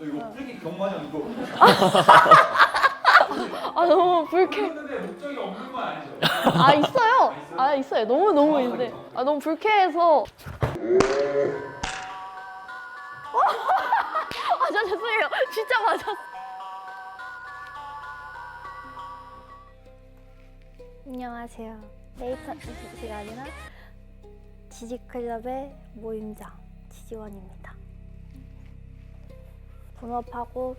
이거 풀기 경마냥 이거. 아 너무 불쾌. 근데 목적이 없는 건 아니죠? 아 있어요. 아 있어요. 너무 있는데. 아 너무 불쾌해서. 아 저 죄송해요. 진짜 맞았어. 안녕하세요. 데이터가 아니라 지지클럽의 모임장 지지원입니다. 분업하고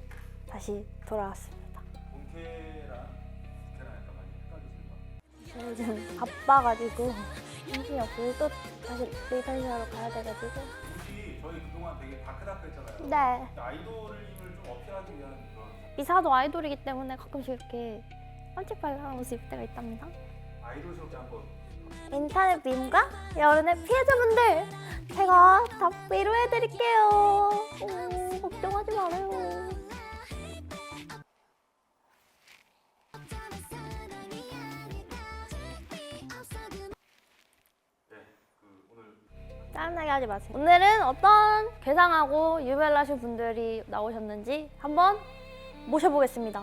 다시 돌아왔습니다. 본캐랑 약간 많이 헷갈리시는 거. 요즘 바빠가지고 정신이 없고 또 다시 데이터를 하러 가야 돼가지고. 혹시 저희 그동안 되게 다크다크했잖아요. 네. 아이돌임을 좀 어필하기 위한 그런 이사도 아이돌이기 때문에 가끔씩 이렇게 깜찍발랄한 옷을 입을 때가 있답니다. 아이돌스럽게 한번. 인터넷 밈과 여론의 피해자분들 제가 다 위로해드릴게요. 걱정하지 말아요. 짜증나게 하지 마세요. 오늘은 어떤 괴상하고 유별나신 분들이 나오셨는지 한번 모셔보겠습니다.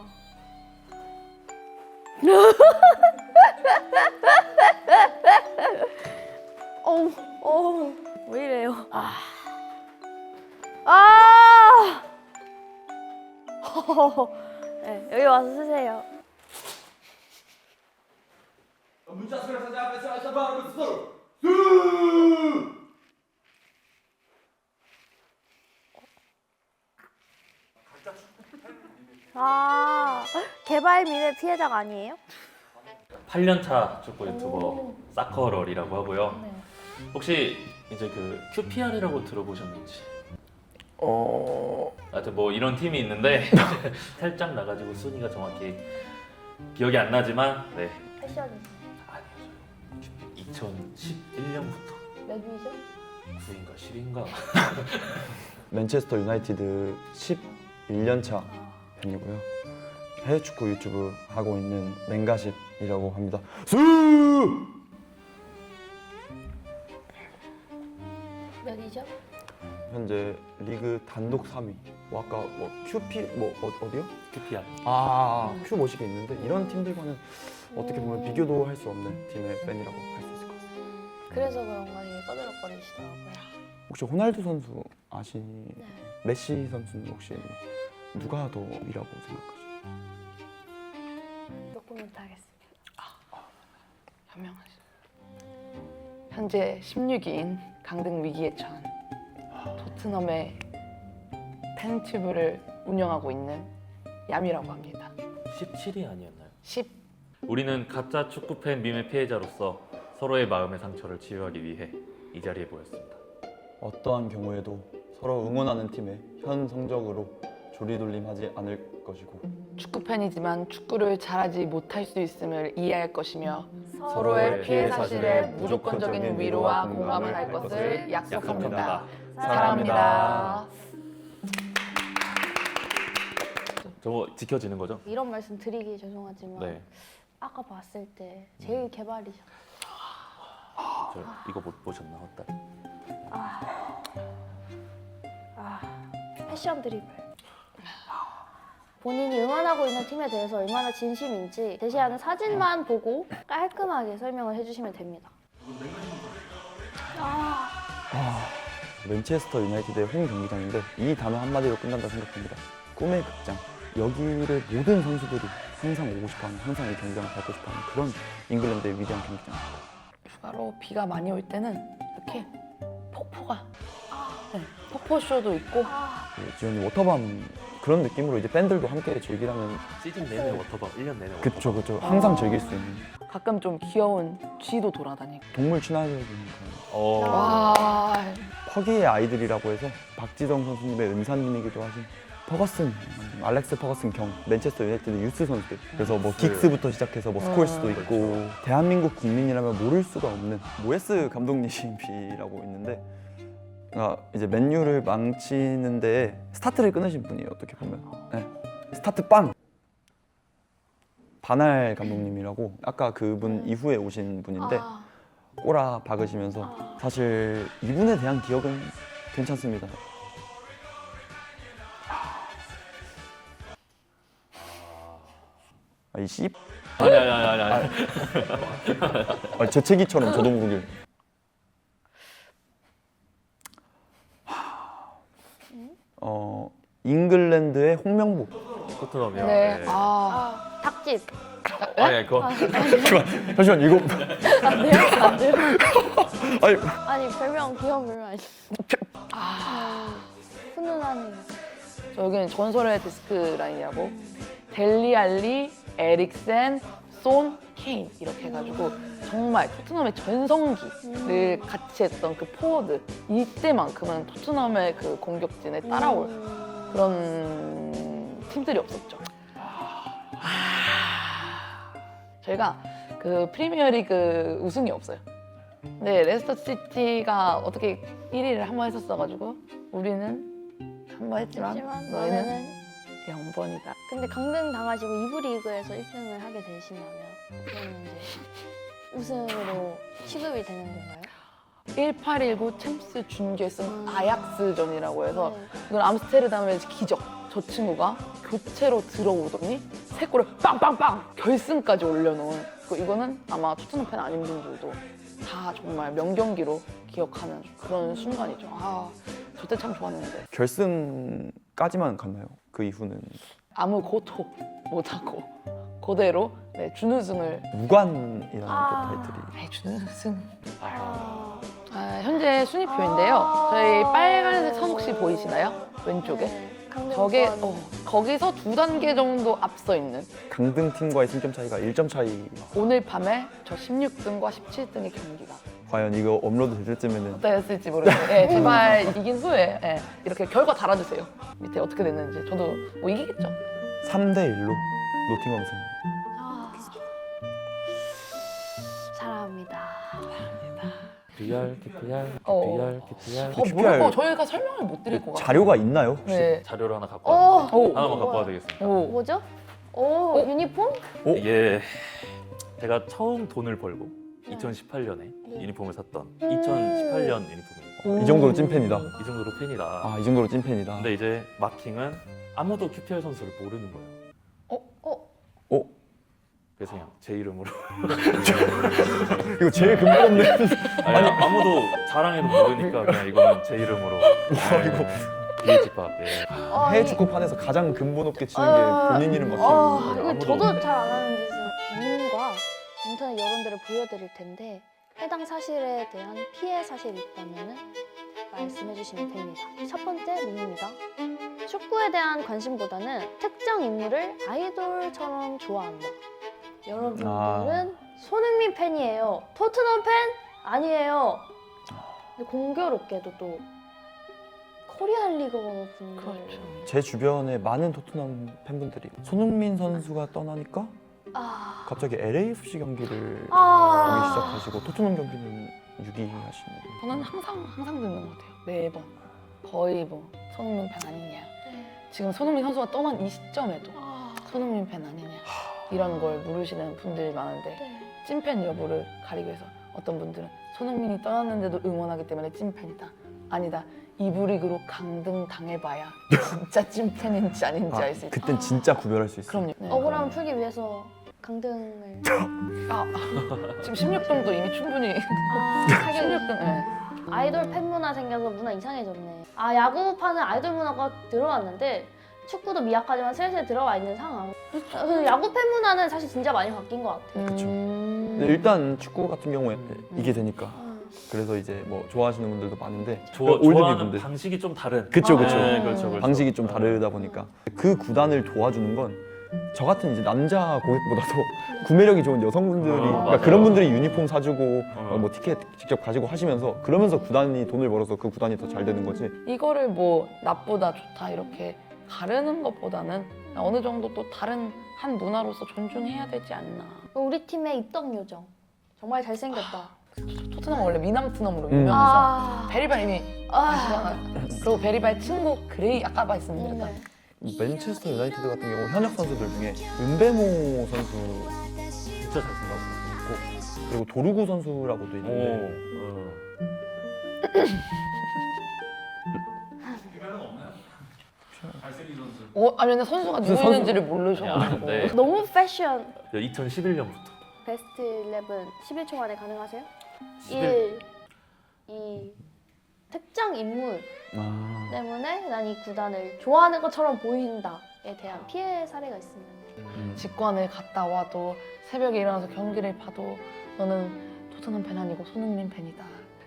왜 이래요? 네, 여기 와서 쓰세요. 문자 수락사자 앞에서 아사바로 스스로 개발 밈의 피해자가 아니에요? 8년차 축구 유튜버 사커럴이라고 하고요. 네. 혹시 이제 그 QPR이라고 들어보셨는지? 하여튼 뭐 이런 팀이 있는데 살짝 나가지고 순위가 정확히 기억이 안 나지만 네. 패션이 아니요. 2011년부터 몇 위죠? 9인가 10인가 맨체스터 유나이티드 11년차 팬이고요. 해외 축구 유튜브 하고 있는 맹가십이라고 합니다. 몇 위죠? 현재 리그 단독 3위. 아까 뭐 QP 어디요? QPR. Q50이 있는데 이런 팀들과는 어떻게 보면 비교도 할 수 없는 팀의 팬이라고 할 수 있을 것 같습니다. 그래서 그런가 되게 꺼드럭거리시더라고요. 혹시 호날두 선수 아시니? 네. 메시 선수는 혹시 누가 더 위라고 생각하시나요? 노코멘트 하겠습니다. 현명하시죠. 현재 16위인 강등 위기에 처한 토트넘의 팬튜브를 운영하고 있는 얌이라고 합니다. 17위 아니었나요? 10. 우리는 가짜 축구팬 밈의 피해자로서 서로의 마음의 상처를 치유하기 위해 이 자리에 모였습니다. 어떠한 경우에도 서로 응원하는 팀의 현 성적으로 조리돌림하지 않을 것이고 축구팬이지만 축구를 잘하지 못할 수 있음을 이해할 것이며 서로의 피해 사실에 무조건적인 위로와 공감을 할 것을 약속합니다. 사랑합니다. 저거 지켜지는 거죠? 이런 말씀 드리기 죄송하지만 네. 아까 봤을 때 제일 개발이셨어요. 저 이거 못 보셨나 헛다. 패션 드리블. 본인이 응원하고 있는 팀에 대해서 얼마나 진심인지 제시하는 사진만 보고 깔끔하게 설명을 해주시면 됩니다. 맨체스터 유나이티드의 홈 경기장인데 이 단어 한마디로 끝난다 생각합니다. 꿈의 극장. 여기를 모든 선수들이 항상 오고 싶어하는, 항상 이 경기장을 밟고 싶어하는 그런 잉글랜드의 위대한 경기장입니다. 휴가로 비가 많이 올 때는 이렇게 폭포가 폭포쇼도 있고 지원이 워터밤 그런 느낌으로 이제 팬들도 함께 즐기라는 시즌 내내 워터밤 1년 내내 워터밤. 그쵸 항상 즐길 수 있는 가끔 좀 귀여운 쥐도 돌아다니고. 동물 친화적인 그런 와, 퍼기의 아이들이라고 해서 박지성 선수님의 은사님이기도 하신 퍼거슨, 알렉스 퍼거슨 경, 맨체스터 유나이티드 유스 선수들. 그래서 뭐 긱스부터 시작해서 뭐 스콜스도 있고 대한민국 국민이라면 모를 수가 없는 모에스 감독님이라고 있는데 이제 맨유를 망치는데 스타트를 끊으신 분이에요. 어떻게 보면 네. 스타트 빵! 바날 감독님이라고 아까 그분 이후에 오신 분인데 꼬라 박으시면서 사실 이분에 대한 기억은 괜찮습니다. 이 씨. 아니. 재채기처럼 저도 모르게. 잉글랜드의 홍명보. 토트넘이요. 네. 아, 닭집. 아니 그거 잠시만 이거. 안 돼요? 안 돼요? 아니 아니 별명 귀여운 별명 아니죠? 훈훈하네요. 저 여기는 전설의 디스크 라인이라고 델리 알리, 에릭센, 손, 케인 이렇게 해가지고 정말 토트넘의 전성기를 같이 했던 그 포워드 이때만큼은 토트넘의 그 공격진에 따라올 그런 팀들이 없었죠. 저희가 그 프리미어리그 우승이 없어요. 근데 레스터 시티가 어떻게 1위를 한 번 했었어가지고 우리는 한 번 했지만 하지만 너희는 너네는 0번이다. 근데 강등 당하시고 2부 리그에서 1등을 하게 되시면 그러면 이제 우승으로 취급이 되는 건가요? 1819 챔스 준결승 아약스전이라고 해서 네. 이건 암스테르담의 기적. 저 친구가 교체로 들어오더니 세 골을 빵빵빵 결승까지 올려놓은 이거는 아마 토트넘 팬 아닌 분들도 다 정말 명경기로 기억하는 그런 순간이죠. 아, 저때 참 좋았는데 결승까지만 갔나요? 그 이후는 아무 고토 못하고 그대로 네, 준우승을 무관이라는 또 아. 타이틀이. 준우승. 아, 현재 순위표인데요. 저희 빨간색 선 혹시 보이시나요? 왼쪽에? 네. 강등 저게 우선. 거기서 2단계 정도 앞서 있는 강등 팀과의 승점 차이가 1점 차이. 오늘 밤에 저 16등과 17등의 경기가 과연 이거 업로드 될 때쯤에는 어땠을지 모르겠어요. 예, 제발 이긴 후에 예, 이렇게 결과 달아주세요. 밑에 어떻게 됐는지. 저도 뭐 이기겠죠. 3대 1로 노팅엄 승. 아, 사랑합니다. BR, KPR, 어. BR, KPR. 뭐라고 저희가 설명을 못 드릴 것 같아요. 자료가 있나요? 혹시? 네. 자료를 하나 갖고 왔는데 오. 하나만 갖고 와도 되겠습니다. 오. 뭐죠? 오, 유니폼? 이게 제가 처음 돈을 벌고 2018년에 유니폼을 샀던 2018년 유니폼입니다. 이 정도로 찐팬이다. 이 정도로 팬이다. 아, 이 정도로 찐팬이다. 근데 이제 마킹은 아무도 QPR 선수를 모르는 거예요. 어? 그래서 그냥 제 이름으로 이거 제일 근본 없는. 아니, 아무도 자랑해도 모르니까 그냥 이거는 제 이름으로. 이거. 비집합. 예. 해외 축구판에서 가장 근본 없게 치는 아. 게 본인 이름 아, 맞추는 이거 거예요. 저도 잘 안 하는 짓은 밈과 인터넷 여론들을 보여드릴 텐데 해당 사실에 대한 피해 사실이 있다면 말씀해 주시면 됩니다. 첫 번째 밈입니다. 축구에 대한 관심보다는 특정 인물을 아이돌처럼 좋아한다. 여러분들은 손흥민 팬이에요. 토트넘 팬 아니에요. 근데 공교롭게도 또 코리아 리거 분들 그렇죠. 제 주변에 많은 토트넘 팬분들이 손흥민 선수가 떠나니까 아, 갑자기 LAFC 경기를 보기 아, 시작하시고 토트넘 경기는 유기하시는. 저는 항상 듣는 것 같아요. 매번 거의 뭐 손흥민 팬 아니냐. 지금 손흥민 선수가 떠난 이 시점에도 아, 손흥민 팬 아니냐 이런 걸 물으시는 분들이 많은데 네. 찐팬 여부를 가리기 위해서 어떤 분들은 손흥민이 떠났는데도 응원하기 때문에 찐팬이다. 아니다. 2부 리그로 강등 당해봐야 진짜 찐팬인지 아닌지 알 수 있다. 그땐 진짜 구별할 수 있어요. 그럼요. 네. 억울함을 풀기 위해서 강등을 지금 16등도 이미 충분히 하긴 16등. 네. 아이돌 팬 문화 생겨서 문화 이상해졌네. 아, 야구판은 아이돌 문화가 들어왔는데 축구도 미약하지만 슬슬 들어와 있는 상황. 그 야구 팬 문화는 사실 진짜 많이 바뀐 것 같아요. 그쵸. 근데 일단 축구 같은 경우에 이게 되니까 그래서 이제 뭐 좋아하시는 분들도 많은데 올드비 좋아하는 분들 방식이 좀 다른. 그쵸, 그쵸. 네, 그렇죠. 방식이 좀 다르다 보니까 그 구단을 도와주는 건 저 같은 이제 남자 고객보다도 구매력이 좋은 여성분들이 그러니까 맞아요. 그런 분들이 유니폼 사주고 뭐 티켓 직접 가지고 하시면서 그러면서 구단이 돈을 벌어서 그 구단이 더 잘 되는 거지. 이거를 뭐 나쁘다 좋다 이렇게 가르는 것보다는 어느 정도 또 다른 한 문화로서 존중해야 되지 않나. 우리 팀의 입덕 요정 정말 잘생겼다. 토트넘은 원래 미남트넘으로 유명해서 베리발 이미 아, 그리고 베리발 친구 그레이 아까 말씀드렸던 네. 맨체스터 유나이티드 같은 경우 현역 선수들 중에 은베모 선수 진짜 잘생겼고. 있고 그리고 도루구 선수라고도 있는데 유명한 거 없나요? 잘생긴 아니 근데 선수가 누구 선수- 있는지를 야, 모르셔가지고. 네. 너무 패션 2011년부터 베스트 11 11초 만에 가능하세요? 11. 1, 2 특정 인물 아, 때문에 난 이 구단을 좋아하는 것처럼 보인다에 대한 피해 사례가 있으면 직관을 갔다 와도 새벽에 일어나서 경기를 봐도 너는 토트넘 팬 아니고 손흥민 팬이다.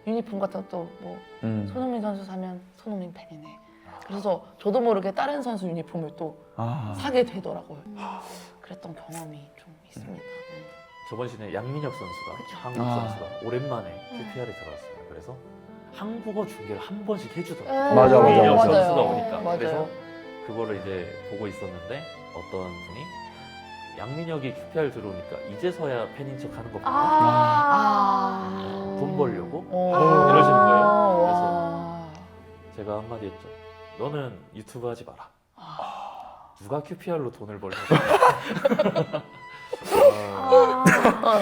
유니폼 같은 것도 뭐 손흥민 선수 사면 손흥민 팬이네. 그래서 저도 모르게 다른 선수 유니폼을 또 아, 사게 되더라고요. 그랬던 경험이 좀 있습니다. 저번 시즌에 양민혁 선수가 그쵸. 한국 아. 선수가 오랜만에 QPR에 들어왔어요. 그래서 한국어 중계를 한 번씩 해주더라고요. 맞아, 맞아, 민혁 맞아. 선수가 오니까. 맞아요. 그래서 그거를 이제 보고 있었는데 어떤 분이 양민혁이 QPR 들어오니까 이제서야 팬인 척 하는 거 보고 아. 돈 벌려고 아. 이러시는 거예요. 그래서 와. 제가 한마디 했죠. 너는 유튜브 하지 마라. 누가 QPR로 돈을 벌려고.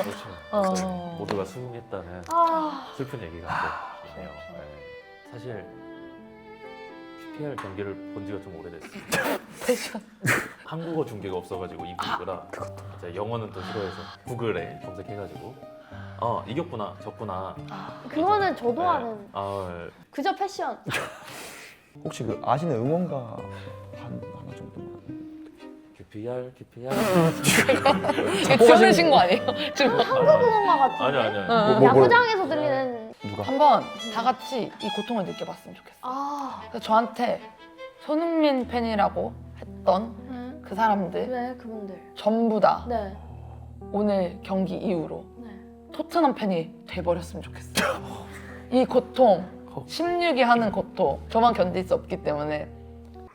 그렇죠. 그래서 어. 모두가 수긍했다는 슬픈 얘기가 또 있네요. 네. 사실 QPR 경기를 본 지가 좀 오래됐어요. 패션. 한국어 중계가 없어가지고 이분이라 이제 영어는 또 싫어해서 구글에 검색해가지고 이겼구나 졌구나. 그거는 저도 네. 하는 아, 그저 패션. 혹시 그 아시는 응원가 하나 정도만? QPR 제 지원하신 거 아니에요? 지금 한국 응원가 같은데. 아니야. 뭐, 야구장에서 들리는 누가? 한번 다 같이 이 고통을 느껴봤으면 좋겠어요. 그래서 저한테 손흥민 팬이라고 했던 네. 그 사람들 네, 그분들. 전부 다 네. 오늘 경기 이후로 네. 토트넘 팬이 돼버렸으면 좋겠어요. 이 고통, 16위 하는 고통, 저만 견딜 수 없기 때문에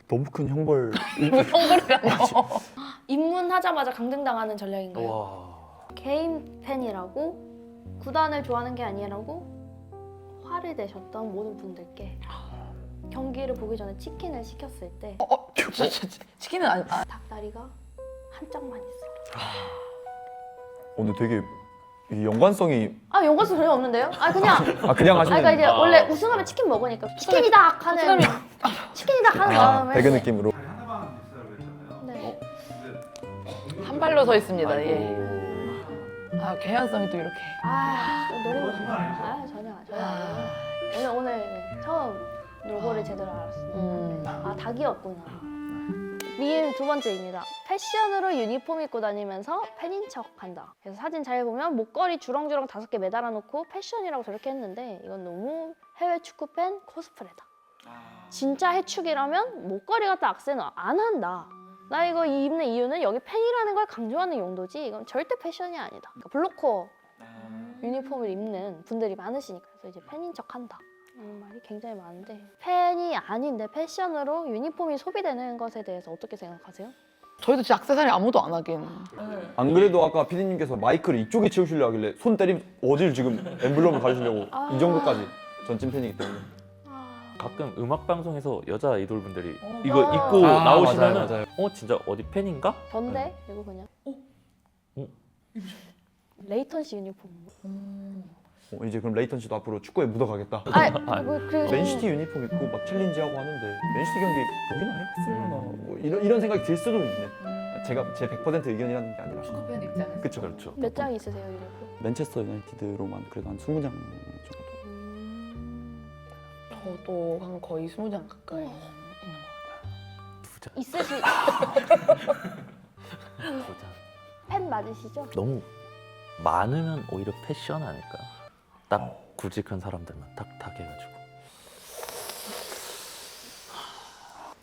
너무 큰 형벌. 뭐 형벌이라뇨. 입문하자마자 강등당하는 전략인가요? 와. 개인 팬이라고 구단을 좋아하는 게 아니라고 화를 내셨던 모든 분들께 경기를 보기 전에 치킨을 시켰을 때 치킨은 아니. 닭다리가 한 짝만 있어. 오늘 되게 이 연관성이 연관성 전혀 없는데요? 그냥 그냥 하시는. 그러니까 이제 원래 우승하면 치킨 먹으니까 치킨이다 하는 치킨이다 하는 마음에 배그 느낌으로. 하나만 있어요 그랬잖아요. 네. 한 발로 서 있습니다. 아이고. 예. 개연성이 또 이렇게. 노래 전혀 오늘 처음 로고를 제대로 알았습니다. 닭이었구나. 밈 두 번째입니다. 패션으로 유니폼 입고 다니면서 팬인 척한다. 그래서 사진 잘 보면 목걸이 주렁주렁 5개 매달아 놓고 패션이라고 저렇게 했는데 이건 너무 해외 축구 팬 코스프레다. 진짜 해축이라면 목걸이 같은 악세는 안 한다. 나 이거 입는 이유는 여기 팬이라는 걸 강조하는 용도지 이건 절대 패션이 아니다. 그러니까 블로커 유니폼을 입는 분들이 많으시니까 그래서 이제 팬인 척한다. 이런 말이 굉장히 많은데 팬이 아닌데 패션으로 유니폼이 소비되는 것에 대해서 어떻게 생각하세요? 저희도 진짜 액세서리 아무도 안 하긴. 안 그래도 아까 피디님께서 마이크를 이쪽에 채우시려 하길래 손 때리면 어딜 지금 엠블럼을 가리시려고 이 정도까지 전진 팬이기 때문에. 가끔 음악 방송에서 여자 아이돌 분들이 이거 입고 아, 나오시면은 맞아요. 진짜 어디 팬인가? 전데 이거 그냥 레이턴 씨 유니폼. 이제 그럼 레이턴 씨도 앞으로 축구에 묻어가겠다. 그리고 맨시티 유니폼 입고 막 챌린지하고 하는데 맨시티 경기 보기나 했으려나 뭐 이런 생각이 들 수도 있네. 제가 제 100% 의견이라는 게 아니라. 팬 입장에서. 그쵸. 그렇죠. 몇 장 있으세요 유니폼? 맨체스터 유나이티드로만 그래도 한 20장 정도. 저도 한 거의 20장 가까이 있는 것 두 장. 있으시 두 장. 팬 맞으시죠? 너무 많으면 오히려 패션 아닐까요? 딱 굵직한 사람들만 탁탁 해가지고.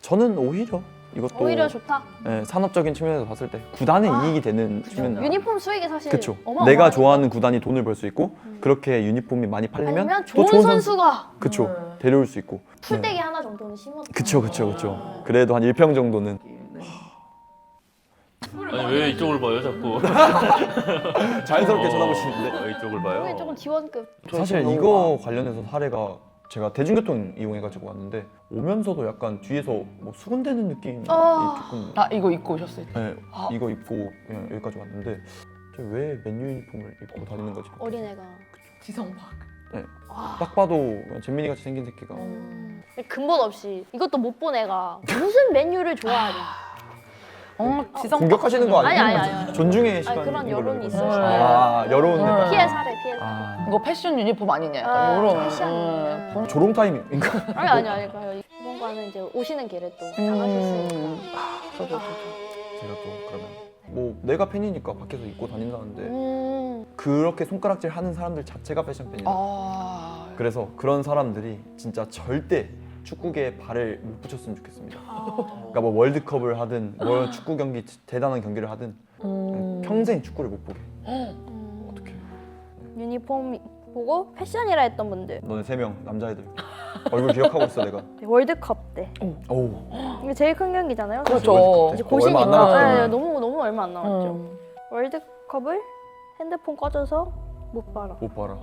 저는 오히려 이것도 오히려 좋다. 산업적인 측면에서 봤을 때 구단의 이익이 되는 측면. 유니폼 수익이 사실 그쵸. 어마어마하니까. 내가 좋아하는 구단이 돈을 벌 수 있고 그렇게 유니폼이 많이 팔리면 아니면 또 좋은 선수가 그쵸. 데려올 수 있고. 풀떼기 하나 정도는 심었다. 그쵸. 그래도 한 1평 정도는. 아니 왜 이쪽을 봐요 자꾸? 자연스럽게 쳐다보시는데. 왜 이쪽을 이게 봐요? 조금 지원급. 사실 이거 관련해서 사례가 제가 대중교통 이용해가지고 왔는데 오면서도 약간 뒤에서 뭐 수군대는 느낌이 조금. 이거 입고 오셨을 때. 네, 이거 입고 여기까지 왔는데 왜 맨유 유니폼을 입고 다니는 거지? 어린애가 지성박. 네. 딱 봐도 그냥 잼민이 같이 생긴 새끼가 근본 없이 이것도 못 본 애가 무슨 맨유를 좋아하냐. 지성 공격하시는 거 아니에요? 아니. 존중의 시간 그런 여론이 있어요. 여론 피해 사례. 이거 패션 유니폼 아니냐 약간 아, 이런 패션. 조롱 타임인가? 아니. 이번과는 이제 오시는 길에 또 당하셨으니까. 저도. 제가 또 그러면 뭐 내가 팬이니까 밖에서 입고 다닌다는데 그렇게 손가락질 하는 사람들 자체가 패션 팬이야. 그래서 그런 사람들이 진짜 절대 축구계에 발을 못 붙였으면 좋겠습니다. 그러니까 뭐 월드컵을 하든 뭐 축구 경기 대단한 경기를 하든 평생 축구를 못 보게. 어떻게? 유니폼 보고 패션이라 했던 분들. 너네 3명 남자애들 얼굴 기억하고 있어 내가. 월드컵 때. 오. 이게 제일 큰 경기잖아요. 그렇죠. 이제 얼마 안 고시니까. 남았잖아요. 네, 너무 얼마 안 남았죠. 월드컵을 핸드폰 꺼져서 못 봐라. 못 봐라.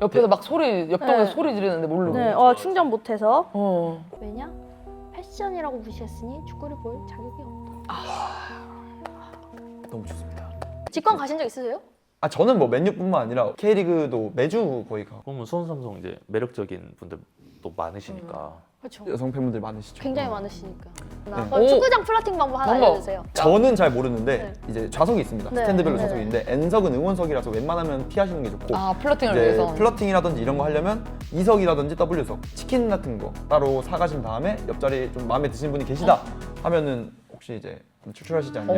옆에서 막 옆동에서 네. 소리 지르는데 모르고. 네, 충전 못해서. 어. 왜냐? 패션이라고 무시했으니 축구를 볼 자격이 없다. 너무 좋습니다. 직관 가신 적 있으세요? 아 저는 뭐 맨유뿐만 아니라 K리그도 매주 거의 가고 그러면 수원 삼성 이제 매력적인 분들 또 많으시니까 그렇죠. 여성 팬분들 많으시죠. 굉장히 많으시니까. 네. 그럼 축구장 플러팅 방법 하나 뭔가. 알려주세요. 저는 잘 모르는데 네. 이제 좌석이 있습니다. 네. 스탠드별로 네. 좌석이 있는데 N석은 응원석이라서 웬만하면 피하시는 게 좋고 플러팅을 이제 위해서. 플러팅이라든지 이런 거 하려면 E석이라든지 W석 치킨 같은 거 따로 사가신 다음에 옆자리 좀 마음에 드시는 분이 계시다 하면은 혹시 이제 출출하시지 않냐.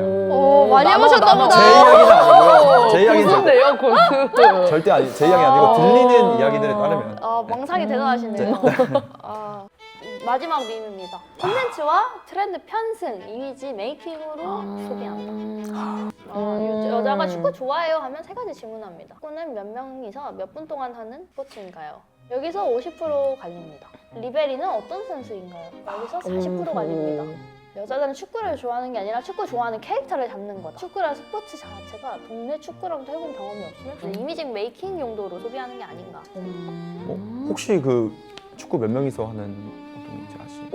많이 해보셨나 보다. 제 이야기는 아니고요. 제 이야기는 고수인데요, 고수. 절대 아니. 제 이야기 아니고 들리는 이야기들에 따르면 망상이 대단하시네요. 마지막 밈입니다. 콘텐츠와 트렌드 편승, 이미지 메이킹으로 소비한다. 여자가 축구 좋아해요 하면 3가지 질문합니다. 축구는 몇 명이서 몇 분 동안 하는 스포츠인가요? 여기서 50% 갈립니다. 리베리는 어떤 선수인가요? 여기서 40% 갈립니다. 여자들은 축구를 좋아하는 게 아니라 축구 좋아하는 캐릭터를 잡는 거다. 축구라는 스포츠 자체가 동네 축구랑도 해본 경험이 없으면 이미지 메이킹 용도로 소비하는 게 아닌가. 혹시 그 축구 몇 명이서 하는 운동인지 아시나요?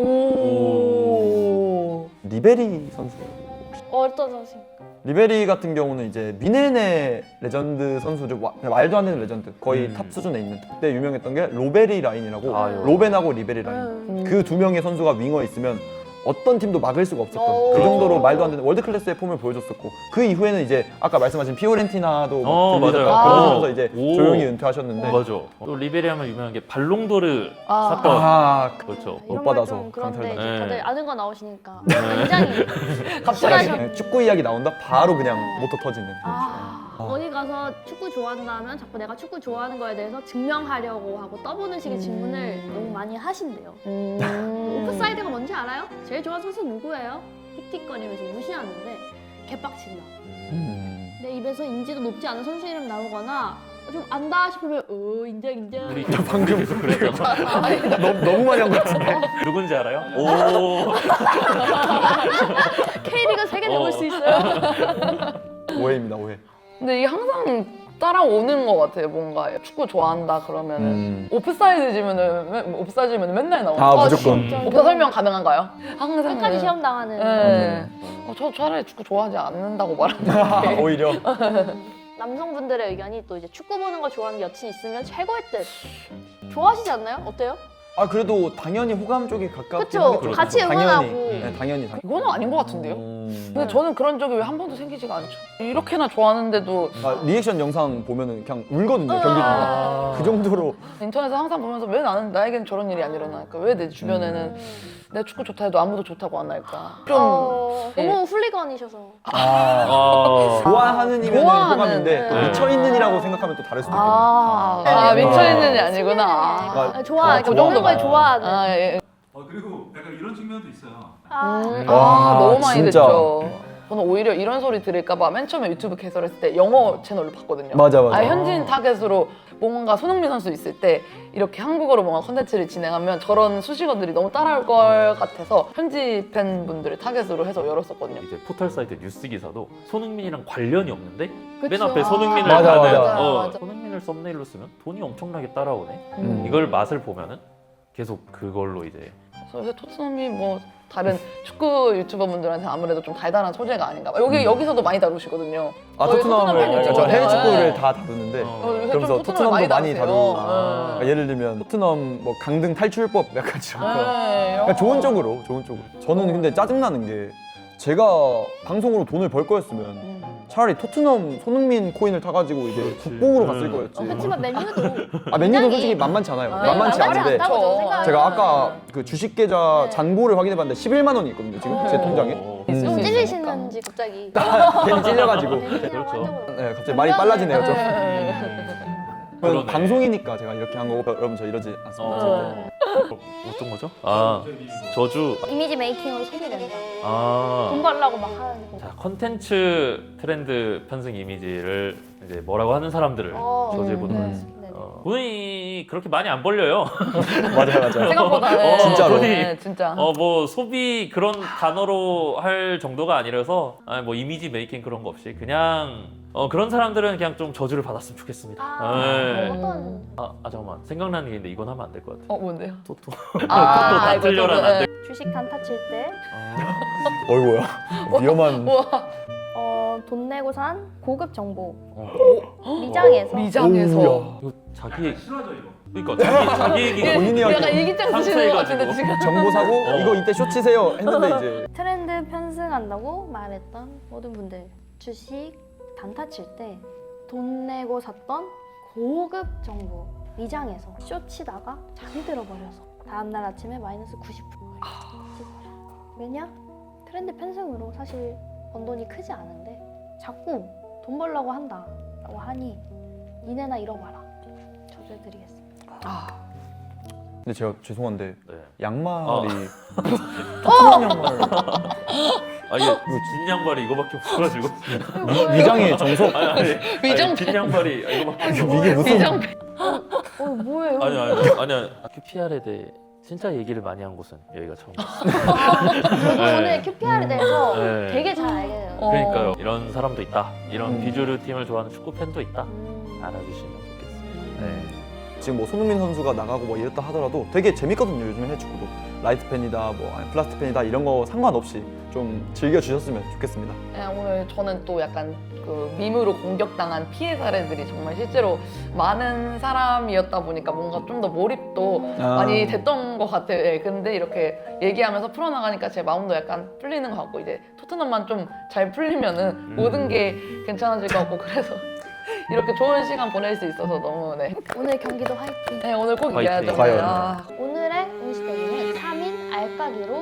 오. 리베리 선수. 어떤 선수입니까? 리베리 같은 경우는 이제 미네네 레전드 선수죠. 말도 안 되는 레전드. 거의 탑 수준에 있는. 그때 유명했던 게 로베리 라인이라고 로벤하고 리베리 라인. 그 2명의 선수가 윙어에 있으면 어떤 팀도 막을 수가 없었던 그 정도로 말도 안 되는 월드 클래스의 폼을 보여줬었고 그 이후에는 이제 아까 말씀하신 피오렌티나도 맞아요. 그러면서 이제 오. 조용히 은퇴하셨는데 맞아. 또 리베리 하면 유명한 게 발롱도르 사건. 그렇죠. 그렇죠. 못 이런 받아서 말좀 그런데 강탈 이제 당했- 다들 네. 아는 거 나오시니까 굉장히 갑자기. 네, 축구 이야기 나온다 바로 그냥 모터 터지는. 어디 가서 축구 좋아한다 하면 자꾸 내가 축구 좋아하는 거에 대해서 증명하려고 하고 떠보는 식의 질문을 너무 많이 하신대요. 오프사이드가 뭔지 알아요? 제일 좋아하는 선수 누구예요? 틱틱거리면서 무시하는데 개빡친다. 내 입에서 인지도 높지 않은 선수 이름 나오거나 좀 안다 싶으면 인정. 우리 방금 계속 그래요. 너무 많이 한 것 같은데. 누군지 알아요? 오. K리그 3개 넘을 수 있어요. 오해입니다, 오해. 근데 이게 항상 따라오는 것 같아요. 뭔가 축구 좋아한다 그러면은 오프사이드지면은 맨날 나오는. 무조건. 진짜. 오프사 설명 가능한가요? 항상. 끝까지 시험 당하는. 네. 저 차라리 축구 좋아하지 않는다고 말하는데. 오히려. 남성분들의 의견이 또 이제 축구 보는 거 좋아하는 여친 있으면 최고의 듯. 좋아하시지 않나요? 어때요? 그래도 당연히 호감 쪽이 가깝긴 그쵸? 하겠죠. 같이 당연히. 응원하고. 네, 당연히. 이거는 아닌 것 같은데요? 음. 근데 저는 그런 적이 왜 한 번도 생기지가 않죠. 이렇게나 좋아하는데도 리액션 영상 보면은 그냥 울거든요, 경기 중에. 그 정도로. 인터넷에서 항상 보면서 왜 나에겐 저런 일이 안 일어날까? 왜 내 주변에는 내 축구 좋다 해도 아무도 좋다고 안 할까? 좀 예. 너무 훌리건이셔서. 좋아하는 이면 좋아하는, 호감인데 또 네. 미쳐있는이라고 생각하면 또 다를 수도 있거든요. 미쳐있는이 아니구나. 좋아, 그 모든 걸 정도가. 좋아하는. 예. 그리고 약간 이런 측면도 있어요. 너무 많이 진짜. 됐죠. 저는 오히려 이런 소리 들을까봐 맨 처음에 유튜브 개설했을 때 영어 채널을 봤거든요. 맞아. 현지인 타겟으로 뭔가 손흥민 선수 있을 때 이렇게 한국어로 뭔가 컨텐츠를 진행하면 저런 수식어들이 너무 따라올 걸 같아서 현지 팬분들을 타겟으로 해서 열었었거든요. 이제 포털 사이트 뉴스 기사도 손흥민이랑 관련이 없는데 맨 그쵸. 앞에 손흥민을 맞아, 다는 맞아. 손흥민을 썸네일로 쓰면 돈이 엄청나게 따라오네. 이걸 맛을 보면은 계속 그걸로 이제 그래서 요새 토트넘이 뭐 다른 축구 유튜버 분들한테 아무래도 좀 달달한 소재가 아닌가 봐. 여기서도 많이 다루시거든요. 아 저희 토트넘을 팬 그러니까 저 유튜버인데. 해외 축구를 다 다루는데 요새 그러면서 좀 토트넘도 많이 다루세요. 다루고 아. 그러니까 예를 들면 토트넘 뭐 강등 탈출법 약간 이런 거 네. 그러니까 좋은 쪽으로 저는 근데 짜증나는 게 제가 방송으로 돈을 벌 거였으면 차라리 토트넘 손흥민 코인을 타가지고 이제 그렇지. 국뽕으로 갔을 거였지. 그렇지만 맨유도 아 맨유도 솔직히 만만치 않아요. 만만치 않은데 않다고 저는 생각해요. 제가 아까 그 주식 계좌 네. 잔고를 확인해봤는데 11만 원이 있거든요 지금 제 통장에. 좀 찔리시는지 갑자기 괜히 찔려가지고. 벤이라고 그렇죠. 한다고 네, 갑자기 말이 빨라지네요 좀. 그러네. 방송이니까 제가 이렇게 한 거고 여러분 저 이러지 않습니다. 어떤 거죠? 아 저주. 이미지 메이킹으로 소비된다. 돈 아. 벌라고 막 하는 거. 자 컨텐츠 트렌드 편승 이미지를 이제 뭐라고 하는 사람들을 저지해보도록 네. 하겠습니다. 네네. 돈이 그렇게 많이 안 벌려요. 맞아요. 생각보다 네. 진짜로. 네, 진짜. 뭐 소비 그런 단어로 할 정도가 아니라서 뭐 이미지 메이킹 그런 거 없이 그냥 그런 사람들은 그냥 좀 저주를 받았으면 좋겠습니다. 네. 어떤 잠깐만 생각나는 게 있는데 이건 하면 안 될 것 같아. 뭔데요? 토토. 아, 다 틀려라 안 돼. 주식 단타 칠 때 어이구야 위험한. 돈 내고 산 고급 정보 어. 미장에서 미장에서. 오우야. 이거 자기 싫어져 이거. 그러니까 자기 얘기 본인이 하기. 약간 일기장 쓰시는 것 같은데 지금. 정보 사고 이거 이때 쇼 치세요 했는데 이제 트렌드 편승한다고 말했던 모든 분들 주식 단타 칠 때 돈 내고 샀던 고급 정보 미장에서 쇼 치다가 잠이 들어버려서 다음날 아침에 마이너스 90%. 왜냐? 트렌드 편승으로 사실 번 돈이 크지 않은데 자꾸 돈 벌려고 한다라고 하니 니네나 잃어봐라. 저주해드리겠습니다. 근데 제가 죄송한데 네. 양말이 토트넘 양말 이게 긴 양말이 이거밖에 없어가지고. 위장의 정석. 아니, 위장 긴 양말이 이거밖에 없어. 이게 무슨 미장 뭐예요? 아니야. QPR에 대해 진짜 얘기를 많이 한 곳은 여기가 처음이었어요. 저도 오늘 QPR에 대해서 네. 되게 잘 알게 돼요. 그러니까요. 이런 사람도 있다. 이런 음. 비주류 팀을 좋아하는 축구 팬도 있다. 알아주시면 좋겠습니다. 네. 지금 뭐 손흥민 선수가 나가고 뭐 이랬다 하더라도 되게 재밌거든요. 요즘에 해외 축구도 라이트 팬이다 뭐 아니, 플라스틱 팬이다 이런 거 상관없이 좀 즐겨 주셨으면 좋겠습니다. 오늘 저는 또 약간 그 밈으로 공격당한 피해 사례들이 정말 실제로 많은 사람이었다 보니까 뭔가 좀 더 몰입도 많이 됐던 것 같아요. 예, 근데 이렇게 얘기하면서 풀어나가니까 제 마음도 약간 풀리는 것 같고 이제 토트넘만 좀 잘 풀리면은 모든 게 괜찮아질 것 같고 그래서 이렇게 좋은 시간 보낼 수 있어서 너무 오늘 경기도 화이팅! 네 오늘 꼭 화이팅. 이겨야죠. 과연. 오늘의 운시대기는 3인 알까기로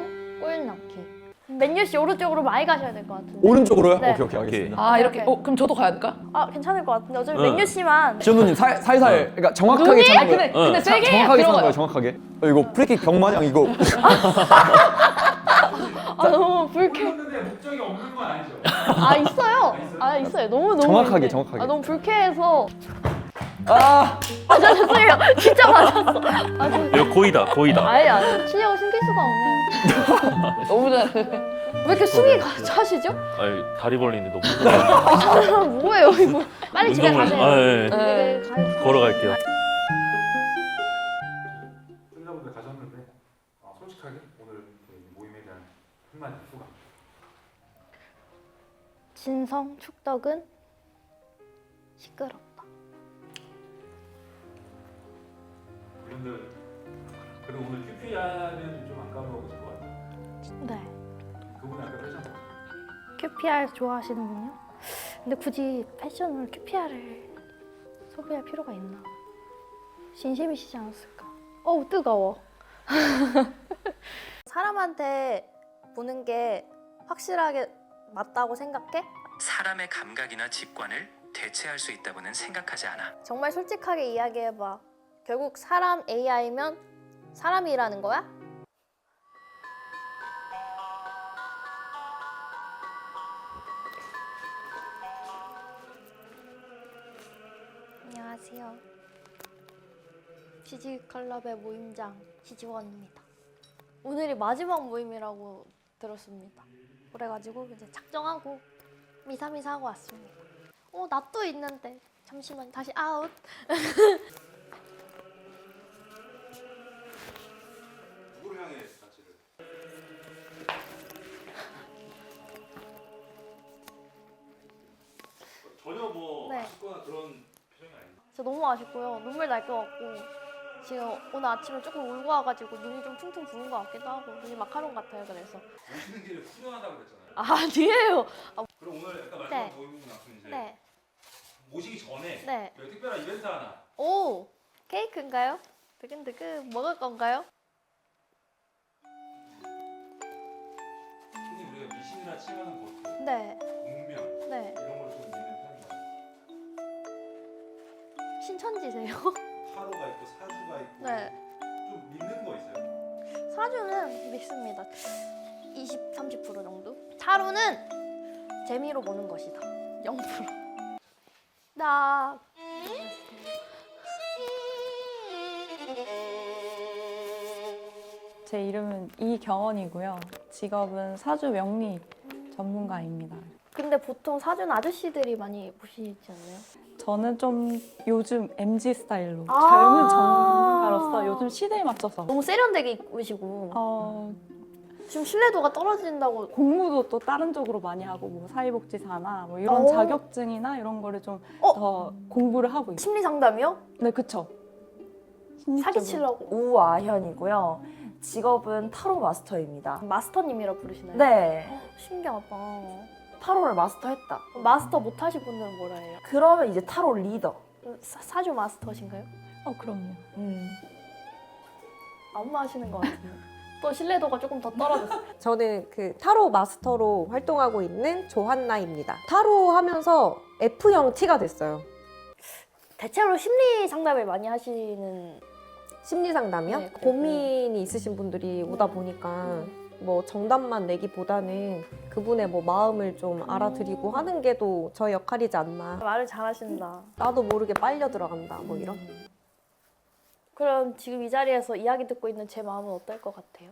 골 넣기. 맨유씨 오른쪽으로 많이 가셔야 될 것 같은데. 오른쪽으로요? 네. 오케이 알겠습니다. 아 이렇게 그럼 저도 가야 될까? 괜찮을 것 같은데 어차피 응. 맨유씨만 지현우님 살살 그러니까 정확하게 눈이? 차는 아니, 근데 거예요. 세게 해야 정확하게 차는 들어가요. 거예요. 정확하게. 이거 프리킥 병마냥 이거 너무 불쾌. 했는데 목적이 없는 건 아니죠. 있어요. 있어요. 너무 정확하게, 있는데. 정확하게. 너무 불쾌해서. 아 저 죄송해요. 진짜 맞았어. 이거 고의다. 아니 치려고 숨길 수가 없네요. 너무 잘해. 왜 이렇게 숨이 차시죠? 다리 벌리는데 너무 뭐예요 이거? 빨리 집에 운동을- 가세요. 네. 네, 가요. 걸어갈게요. 시청자분들 가셨는데 솔직하게 오늘 이 모임에 대한 한마디 소감. 진성 축덕은 시끄럽다. 분들 그리고 오늘 QPR은 좀 안 까먹으실 것 같아요. 네. 그분이 아까 패션 QPR 좋아하시는군요. 근데 굳이 패션으로 QPR을 소비할 필요가 있나? 진심이시지 않았을까? 어우 뜨거워. 사람한테 보는 게 확실하게 맞다고 생각해? 사람의 감각이나 직관을 대체할 수 있다고는 생각하지 않아. 정말 솔직하게 이야기해봐. 결국 사람 AI면 사람이라는 거야? 안녕하세요. 지지클럽의 모임장 지지원입니다. 오늘이 마지막 모임이라고 들었습니다. 그래가지고 이제 작정하고 미사미사하고 왔습니다. 나 또 있는데 잠시만 다시 아웃. 누구를 향해 낯을 아쉽거나 그런 표정이 아닌데. 저 너무 아쉽고요. 눈물 날 것 같고 지금 오늘 아침에 조금 울고 와가지고 눈이 좀 퉁퉁 부은 것 같기도 하고 눈이 마카롱 같아요. 그래서 오시는 길에 후련하다고 그랬잖아요. 아니에요. 그럼 오늘 약간 마지막 네. 모임 만큼 이제 네, 오시기 전에 네. 저희 특별한 이벤트 하나. 오, 케이크인가요? 드근드근 먹을 건가요? 흔히 우리가 미신이나 칭하는 것도 네, 운명 네. 이런 걸 좀 믿는 편인가요? 신천지세요? 타로가 있고 사주가 있고 네. 좀 믿는 거 있어요? 사주는 믿습니다. 20, 30% 정도. 타로는 재미로 보는 것이다. 0%. 나 제 이름은 이경원이고요. 직업은 사주 명리 전문가입니다. 근데 보통 사주는 아저씨들이 많이 보시지 않나요? 저는 좀 요즘 MZ 스타일로 아. 젊은 전문가로서 요즘 시대에 맞춰서 너무 세련되게 입으시고 지금 신뢰도가 떨어진다고. 공부도 또 다른 쪽으로 많이 하고 뭐 사회복지사나 뭐 이런 오. 자격증이나 이런 거를 좀 더 공부를 하고 있어요. 심리 상담이요? 네, 그쵸. 사기치려고. 우아현이고요. 직업은 타로 마스터입니다. 마스터님이라 부르시나요? 네, 신기하다. 타로를 마스터했다. 마스터 못하신 분들은 뭐라 해요? 그러면 이제 타로 리더. 사주 마스터신가요? 그럼요. 안 마시는 것 같은데. 또 신뢰도가 조금 더 떨어졌어요. 저는 그 타로 마스터로 활동하고 있는 조한나입니다. 타로 하면서 F형 T가 됐어요. 대체로 심리 상담을 많이 하시는. 심리 상담이요? 네, 고민이 있으신 분들이 오다 보니까 뭐 정답만 내기보다는 그분의 뭐 마음을 좀 알아드리고 하는 게 또 저의 역할이지 않나. 말을 잘하신다. 나도 모르게 빨려 들어간다 뭐 이런. 그럼 지금 이 자리에서 이야기 듣고 있는 제 마음은 어떨 것 같아요?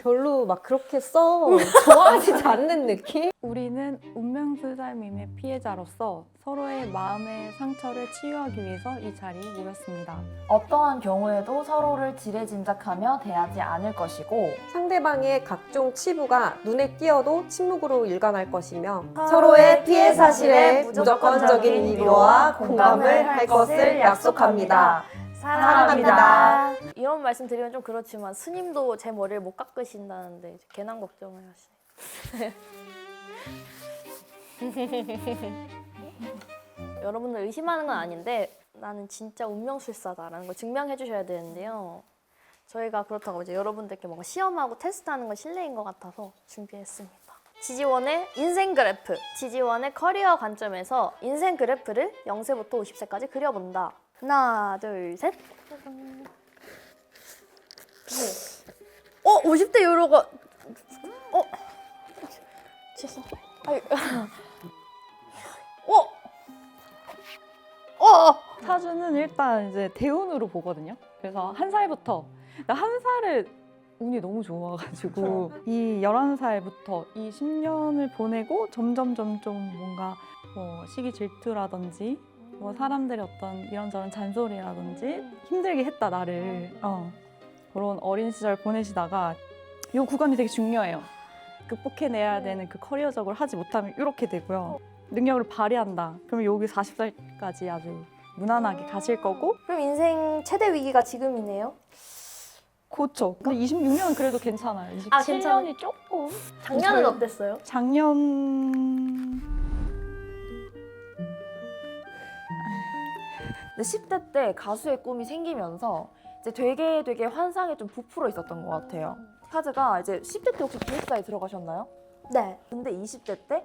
별로 막 그렇게 좋아하지도 않는 느낌? 우리는 운명술살밈의 피해자로서 서로의 마음의 상처를 치유하기 위해서 이 자리에 모였습니다. 어떠한 경우에도 서로를 지레짐작하며 대하지 않을 것이고 상대방의 각종 치부가 눈에 띄어도 침묵으로 일관할 것이며 서로의 피해 사실에 무조건적인 위로와 공감을 할 것을 약속합니다. 사랑합니다. 이런 말씀 드리면 좀 그렇지만 스님도 제 머리를 못 깎으신다는데 이제 괜한 걱정을 하시네. 여러분들 의심하는 건 아닌데 나는 진짜 운명술사다라는 걸 증명해 주셔야 되는데요. 저희가 그렇다고 이제 여러분들께 뭔가 시험하고 테스트하는 건 실례인 것 같아서 준비했습니다. 지지원의 인생 그래프, 지지원의 커리어 관점에서 인생 그래프를 0세부터 50세까지 그려본다. 하나, 둘, 셋. 50대 유로가. 죄송. 사주는 일단 이제 대운으로 보거든요. 그래서 한 살부터 한 살에 운이 너무 좋아가지고 이 11살부터 이 10년을 보내고 점점 뭔가 뭐 시기 질투라든지 뭐 사람들의 어떤 이런저런 잔소리라든지 힘들게 했다 나를 그런 어린 시절 보내시다가 이 구간이 되게 중요해요. 극복해내야 되는 그 커리어적으로 하지 못하면 이렇게 되고요. 능력을 발휘한다. 그러면 여기 40살까지 아주 무난하게 가실 거고. 그럼 인생 최대 위기가 지금이네요? 그렇죠. 근데 26년은 그래도 괜찮아요. 27년이 아, 괜찮아요? 조금. 작년은 어땠어요? 작년 10대 때 가수의 꿈이 생기면서 이제 되게 환상에 좀 부풀어 있었던 것 같아요. 카즈가 이제 10대 때 혹시 기획사에 들어가셨나요? 네. 근데 20대 때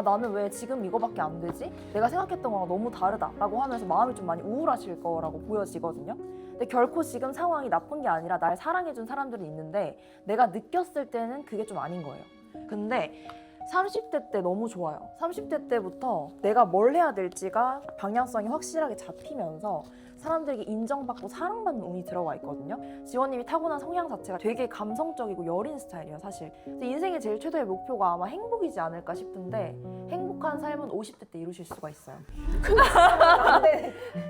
나는 왜 지금 이거밖에 안 되지? 내가 생각했던 거랑 너무 다르다라고 하면서 마음이 좀 많이 우울하실 거라고 보여지거든요. 근데 결코 지금 상황이 나쁜 게 아니라 날 사랑해준 사람들이 있는데 내가 느꼈을 때는 그게 좀 아닌 거예요. 근데 30대 때 너무 좋아요. 30대 때부터 내가 뭘 해야 될지가 방향성이 확실하게 잡히면서 사람들에게 인정받고 사랑받는 운이 들어와 있거든요. 지원님이 타고난 성향 자체가 되게 감성적이고 여린 스타일이에요, 사실. 근데 인생의 제일 최대의 목표가 아마 행복이지 않을까 싶은데 행복한 삶은 50대 때 이루실 수가 있어요.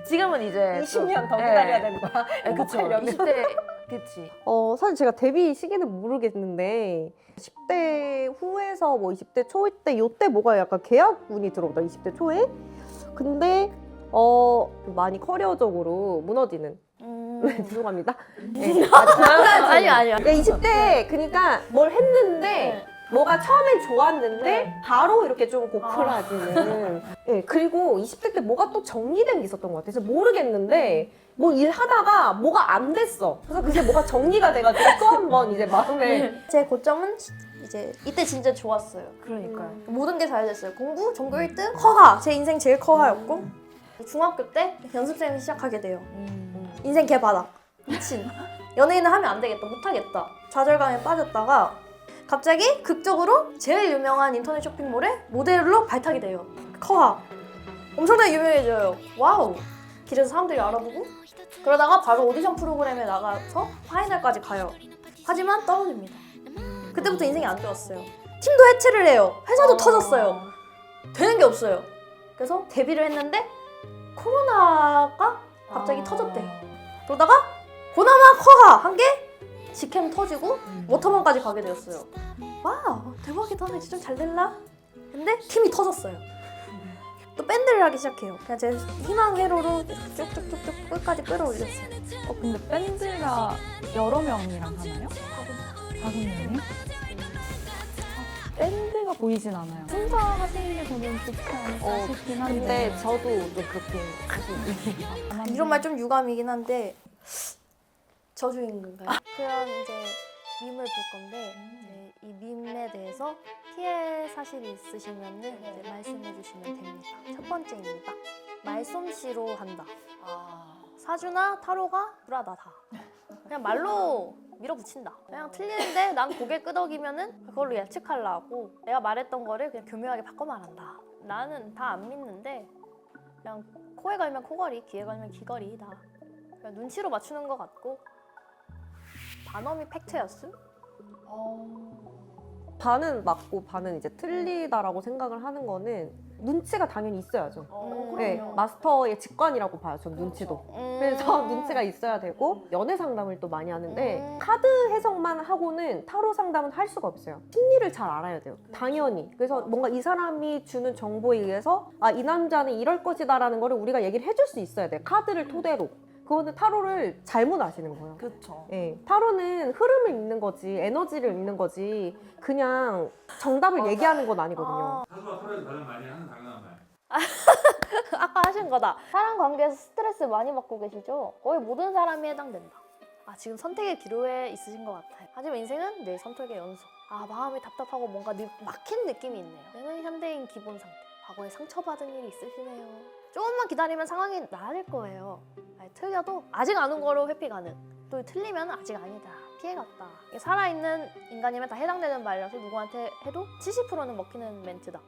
지금은 이제 20년 더 네. 기다려야 되는 거야? 네, 그쵸. 행복하려면. 20대 그치. 사실 제가 데뷔 시기는 모르겠는데 10대 후에서 뭐 20대 초 때 요때 뭐가 약간 계약운이 들어오더라 20대 초에. 근데 많이 커리어적으로 무너지는. 죄송합니다. 네. 아니요. 20대 그러니까 뭘 했는데 뭐가 처음엔 좋았는데 바로 이렇게 좀 고크라지는. 네, 그리고 20대 때 뭐가 또 정리된 게 있었던 것 같아요. 그래서 모르겠는데 뭐 일하다가 뭐가 안 됐어. 그래서 그게 뭐가 정리가 돼가지고 또 한 번 이제 마음에 제 고점은 이제 이때 진짜 좋았어요. 그러니까요. 모든 게 잘 됐어요. 공부, 전교 1등, 커가. 제 인생 제일 커가였고 중학교 때 연습생 시작하게 돼요. 인생 개바닥. 미친. 연예인을 하면 안 되겠다. 못하겠다. 좌절감에 빠졌다가 갑자기 극적으로 제일 유명한 인터넷 쇼핑몰에 모델로 발탁이 돼요. 커가. 엄청나게 유명해져요. 와우. 길에서 사람들이 알아보고 그러다가 바로 오디션 프로그램에 나가서 파이널까지 가요. 하지만 떨어집니다. 그때부터 인생이 안 좋았어요. 팀도 해체를 해요. 회사도 터졌어요. 되는 게 없어요. 그래서 데뷔를 했는데 코로나가 갑자기 터졌대요. 그러다가 보나마 커가 한 게 직캠 터지고 워터만까지 가게 되었어요. 와 대박이다. 나 진짜 잘 될라? 근데 팀이 터졌어요. 또 밴드를 하기 시작해요. 그냥 제 희망 회로로 쭉쭉쭉쭉 끝까지 끌어올렸어요. 근데 밴드가 여러 명이랑 하나요? 5명이요? 밴드가 보이진 않아요. 혼자 하시는 게 저는 좋지 않을까 싶긴 한데. 근데 저도 좀 그렇게 이런 말 좀 유감이긴 한데 저주인가요? 그런 이제 밈을 볼 건데 이제 이 밈에 대해서 피해 사실이 있으시면은 이제 말씀해 주시면 됩니다. 첫 번째입니다. 말솜씨로 한다. 사주나 타로가 불하다다. 그냥 말로 밀어붙인다. 그냥 틀리는데 난 고개 끄덕이면은 그걸로 예측하려고 내가 말했던 거를 그냥 교묘하게 바꿔 말한다. 나는 다 안 믿는데 그냥 코에 걸면 코걸이, 귀에 걸면 귀걸이다. 그냥 눈치로 맞추는 것 같고 반어미 팩트였음? 반은 맞고 반은 이제 틀리다라고 생각을 하는 거는 눈치가 당연히 있어야죠. 네, 마스터의 직관이라고 봐요. 전 눈치도. 그래서 눈치가 있어야 되고 연애 상담을 또 많이 하는데 카드 해석만 하고는 타로 상담은 할 수가 없어요. 심리를 잘 알아야 돼요. 당연히. 그래서 뭔가 이 사람이 주는 정보에 의해서 이 남자는 이럴 것이다라는 거를 우리가 얘기를 해줄 수 있어야 돼요. 카드를 토대로. 그거는 타로를 잘못 아시는 거예요. 그렇죠. 네, 타로는 흐름을 읽는 거지, 에너지를 읽는 거지, 그냥 정답을 얘기하는 건 아니거든요. 사수와 타로에서 가장 많이 하는 당연한 말. 아까 하신 거다. 사람 관계에서 스트레스 많이 받고 계시죠? 거의 모든 사람이 해당된다. 지금 선택의 기로에 있으신 것 같아요. 하지만 인생은 내 선택의 연속. 마음이 답답하고 뭔가 막힌 느낌이 있네요. 얘는 현대인 기본 상태. 과거에 상처받은 일이 있으시네요. 조금만 기다리면 상황이 나아질 거예요. 틀려도 아직 안 온 거로 회피 가능. 또 틀리면 아직 아니다. 피해갔다. 이게 살아있는 인간이면 다 해당되는 말이라서 누구한테 해도 70%는 먹히는 멘트다.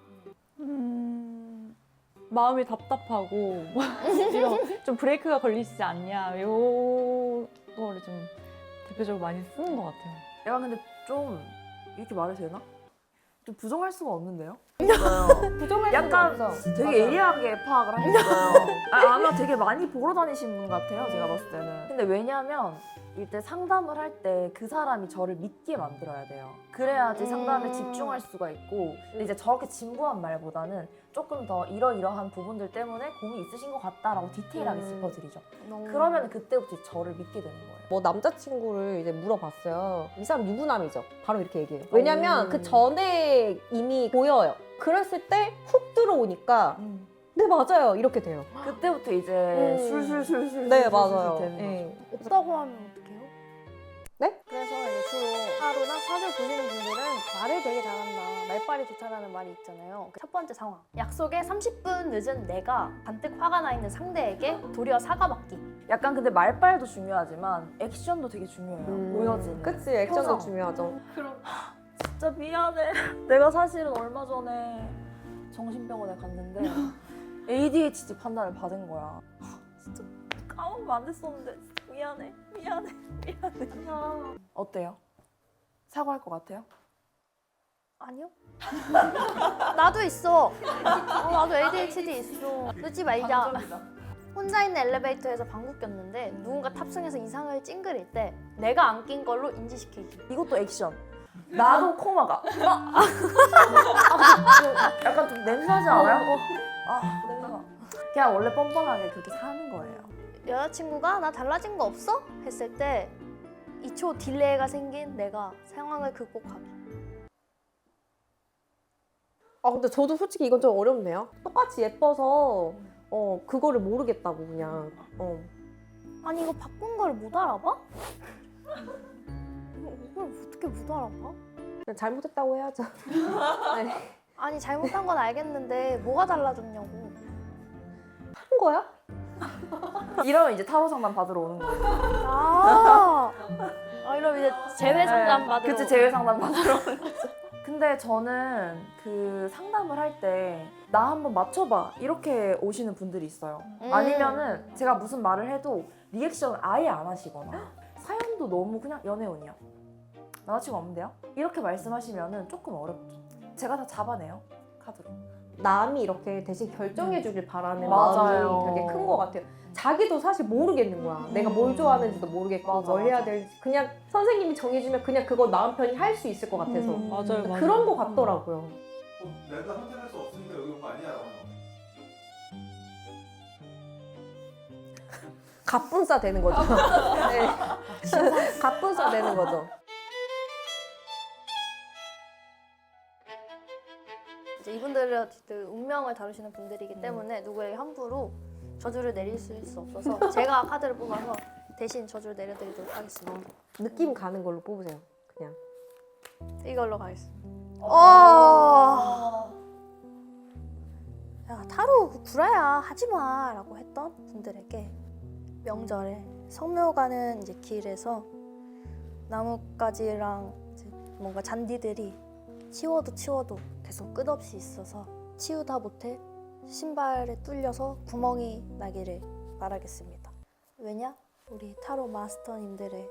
마음이 답답하고 이거 좀 브레이크가 걸리시지 않냐 요거를 좀 대표적으로 많이 쓰는 것 같아요. 내가 근데 좀 이렇게 말해도 되나? 좀 부정할 수가 없는데요? 부정할 약간 수가 없어. 되게 맞아요. 예리하게 파악을 하셨어요. 아마 되게 많이 보러 다니신 분 같아요, 제가 봤을 때는. 근데 왜냐면 이때 상담을 할 때 그 사람이 저를 믿게 만들어야 돼요. 그래야지 상담에 집중할 수가 있고. 근데 이제 저렇게 진부한 말보다는 조금 더 이러이러한 부분들 때문에 고민이 있으신 것 같다라고 디테일하게 짚어드리죠. 그러면 그때부터 저를 믿게 되는 거예요. 뭐 남자친구를 이제 물어봤어요. 이 사람 유부남이죠. 바로 이렇게 얘기해요. 왜냐면 그 전에 이미 보여요. 그랬을 때 훅 들어오니까 네 맞아요 이렇게 돼요. 그때부터 이제 술술술술 네 맞아요. 되는 거죠. 네. 없다고 하면 어떡해요? 네? 그래서 이제 주로 하루나 사주 보시는 분들은 말을 되게 잘한다. 말빨이 좋다라는 말이 있잖아요. 첫 번째 상황. 약속에 30분 늦은 내가 잔뜩 화가 나 있는 상대에게 도리어 사과받기. 약간 근데 말빨도 중요하지만 액션도 되게 중요해요. 보여지는. 그치 액션도 표정. 중요하죠. 진짜 미안해. 내가 사실은 얼마 전에 정신병원에 갔는데 ADHD 판단을 받은 거야. 진짜 까먹으면 안 됐었는데 진짜 미안해. 어때요? 사과할 것 같아요? 아니요? 나도 있어. 나도 ADHD 있어. 늦지 말자. 혼자 있는 엘리베이터에서 방귀 꼈는데 누군가 탑승해서 이상을 찡그릴 때 내가 안 낀 걸로 인지시키기. 이것도 액션. 나도 코마가. 약간 좀 냄새나지 않아요? 냄새나. 그냥 원래 뻔뻔하게 그렇게 사는 거예요. 여자친구가 나 달라진 거 없어? 했을 때 2초 딜레이가 생긴 내가 상황을 극복하기. 아 근데 저도 솔직히 이건 좀 어렵네요. 똑같이 예뻐서 그거를 모르겠다고 그냥. 아니 이거 바꾼 걸 못 알아봐? 이걸 어떻게 못 알아봐? 그냥 잘못했다고 해야죠. 네. 아니 잘못한 건 알겠는데 뭐가 달라졌냐고. 한 거야? 이러면 이제 타로 상담 받으러 오는 거예요. 이러면 이제 제외 상담 받으러. 그치, 제외 상담 받으러 오는 거죠. 근데 저는 그 상담을 할 때 나 한번 맞춰봐 이렇게 오시는 분들이 있어요. 아니면은 제가 무슨 말을 해도 리액션을 아예 안 하시거나 사연도 너무 그냥 연애운이요. 남자친구 없는데요? 이렇게 말씀하시면은 조금 어렵죠. 제가 다 잡아내요, 카드로. 남이 이렇게 대신 결정해 주길 바라는 맞아요. 마음이 되게 큰 것 같아요. 자기도 사실 모르겠는 거야. 내가 뭘 좋아하는지도 모르겠고 맞아, 뭘 해야 맞아. 될지 그냥 선생님이 정해주면 그냥 그거 마음 편히 할 수 있을 것 같아서 맞아요, 맞아요. 그런 거 같더라고요. 내가 선택할 수 없으니까 여기 온 거 아니야? 갑분싸 되는 거죠. 네. 갑분싸 되는 거죠. 이제 이분들은 운명을 다루시는 분들이기 때문에 누구에게 함부로 저주를 내릴 수 없어서 제가 카드를 뽑아서 대신 저주를 내려드리도록 하겠습니다. 느낌 가는 걸로 뽑으세요. 그냥. 이걸로 가겠습니다. 야 타로 그 구라야 하지마 라고 했던 분들에게 명절에 성묘 가는 이제 길에서 나뭇가지랑 이제 뭔가 잔디들이 치워도 계속 끝없이 있어서 치우다 못해 신발에 뚫려서 구멍이 나기를 바라겠습니다. 왜냐? 우리 타로 마스터님들의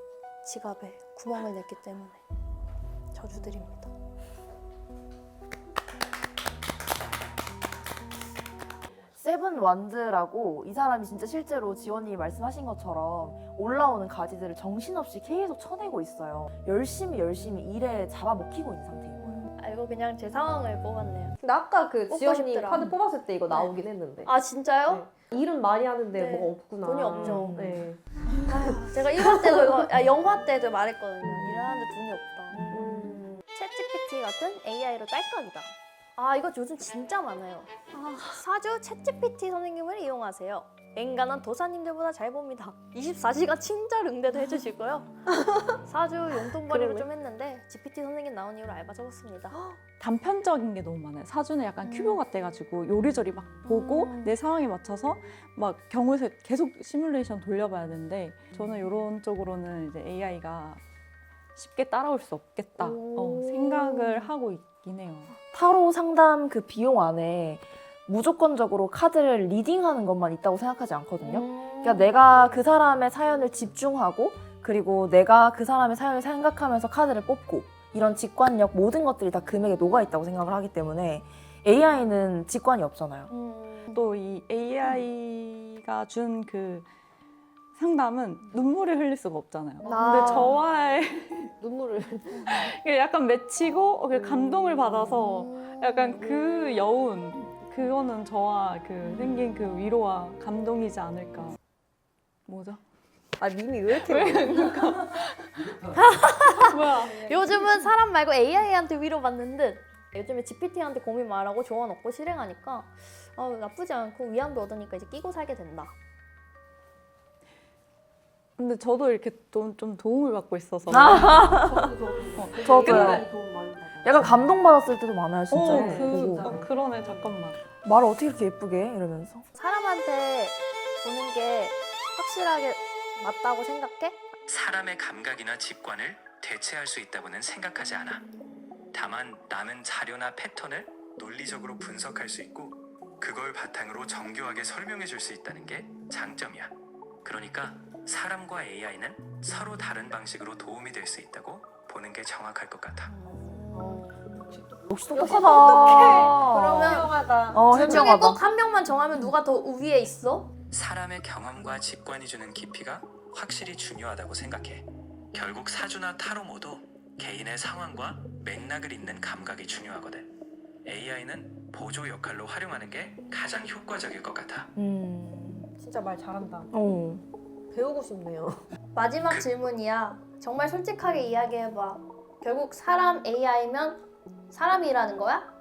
지갑에 구멍을 냈기 때문에 저주드립니다. 세븐 완드라고 이 사람이 진짜 실제로 지원님이 말씀하신 것처럼 올라오는 가지들을 정신없이 계속 쳐내고 있어요. 열심히 일에 잡아먹히고 있는 상태인 거예요. 이거 그냥 제 상황을 뽑았네요. 근데 아까 그 뽑고 지연이 싶더라. 카드 뽑았을 때 이거 나오긴 했는데. 아 진짜요? 네. 일은 많이 하는데 네. 뭐가 없구나. 돈이 없죠. 네. 제가 1화 때도 이거 영화 때도 말했거든요. 일을 하는데 돈이 없다. 챗GPT 같은 AI로 딸깍이다. 이거 요즘 진짜 많아요. 사주 챗GPT 선생님을 이용하세요. 앵간한 도사님들보다 잘 봅니다. 24시간 친절 응대도 해주시고요. 사주 용돈벌이로 좀 했는데 GPT 선생님 나온 이후로 알바 접었습니다. 단편적인 게 너무 많아요. 사주는 약간 큐브 같아가지고 요리조리 막 보고 내 상황에 맞춰서 막 경우에서 계속 시뮬레이션 돌려봐야 되는데 저는 이런 쪽으로는 이제 AI가 쉽게 따라올 수 없겠다 생각을 하고 있긴 해요. 타로 상담 그 비용 안에 무조건적으로 카드를 리딩하는 것만 있다고 생각하지 않거든요. 그러니까 내가 그 사람의 사연을 집중하고 그리고 내가 그 사람의 사연을 생각하면서 카드를 뽑고 이런 직관력 모든 것들이 다 금액에 녹아 있다고 생각을 하기 때문에 AI는 직관이 없잖아요. 또 이 AI가 준 그 상담은 눈물을 흘릴 수가 없잖아요. 근데 저와의 눈물을. 약간 맺히고 감동을 받아서 약간 그 여운 그거는 저와 그 생긴 그 위로와 감동이지 않을까. 뭐죠? 아 님이 왜 이렇게 뭐야? 요즘은 사람 말고 AI한테 위로받는 듯. 요즘에 GPT한테 고민 말하고 조언 얻고 실행하니까 나쁘지 않고 위안도 얻으니까 이제 끼고 살게 된다. 근데 저도 이렇게 좀 도움을 받고 있어서 저도요. 약간 감동받았을 때도 많아요, 진짜. 보고. 그러네. 잠깐만. 말을 어떻게 이렇게 예쁘게 해? 이러면서. 사람한테 보는 게 확실하게 맞다고 생각해? 사람의 감각이나 직관을 대체할 수 있다고는 생각하지 않아. 다만 나는 자료나 패턴을 논리적으로 분석할 수 있고 그걸 바탕으로 정교하게 설명해 줄 수 있다는 게 장점이야. 그러니까 사람과 AI는 서로 다른 방식으로 도움이 될 수 있다고 보는 게 정확할 것 같아. 역시 똑똑하다. 그러면 현명하다. 둘 중에 현명하다. 꼭 한 명만 정하면 누가 더 우위에 있어? 사람의 경험과 직관이 주는 깊이가 확실히 중요하다고 생각해. 결국 사주나 타로 모두 개인의 상황과 맥락을 잇는 감각이 중요하거든. AI는 보조 역할로 활용하는 게 가장 효과적일 것 같아. 진짜 말 잘한다. 어. 배우고 싶네요. 마지막 질문이야. 정말 솔직하게 이야기해봐. 결국 사람 AI면 사람이라는 거야?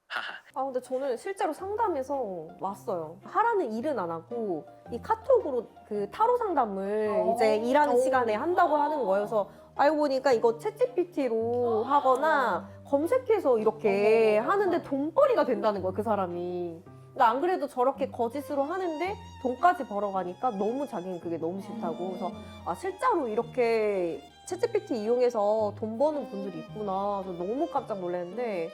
하하. 아 근데 저는 실제로 상담에서 왔어요. 하라는 일은 안 하고 이 카톡으로 그 타로 상담을 이제 일하는 시간에 한다고 하는 거예요. 그래서 알고 보니까 이거 챗GPT로 하거나 검색해서 이렇게 하는데 돈벌이가 된다는 거예요, 그 사람이. 그러니까 안 그래도 저렇게 거짓으로 하는데 돈까지 벌어가니까 너무 자기는 그게 너무 싫다고. 그래서 아 실제로 이렇게 챗GPT 이용해서 돈 버는 분들이 있구나. 그래서 너무 깜짝 놀랐는데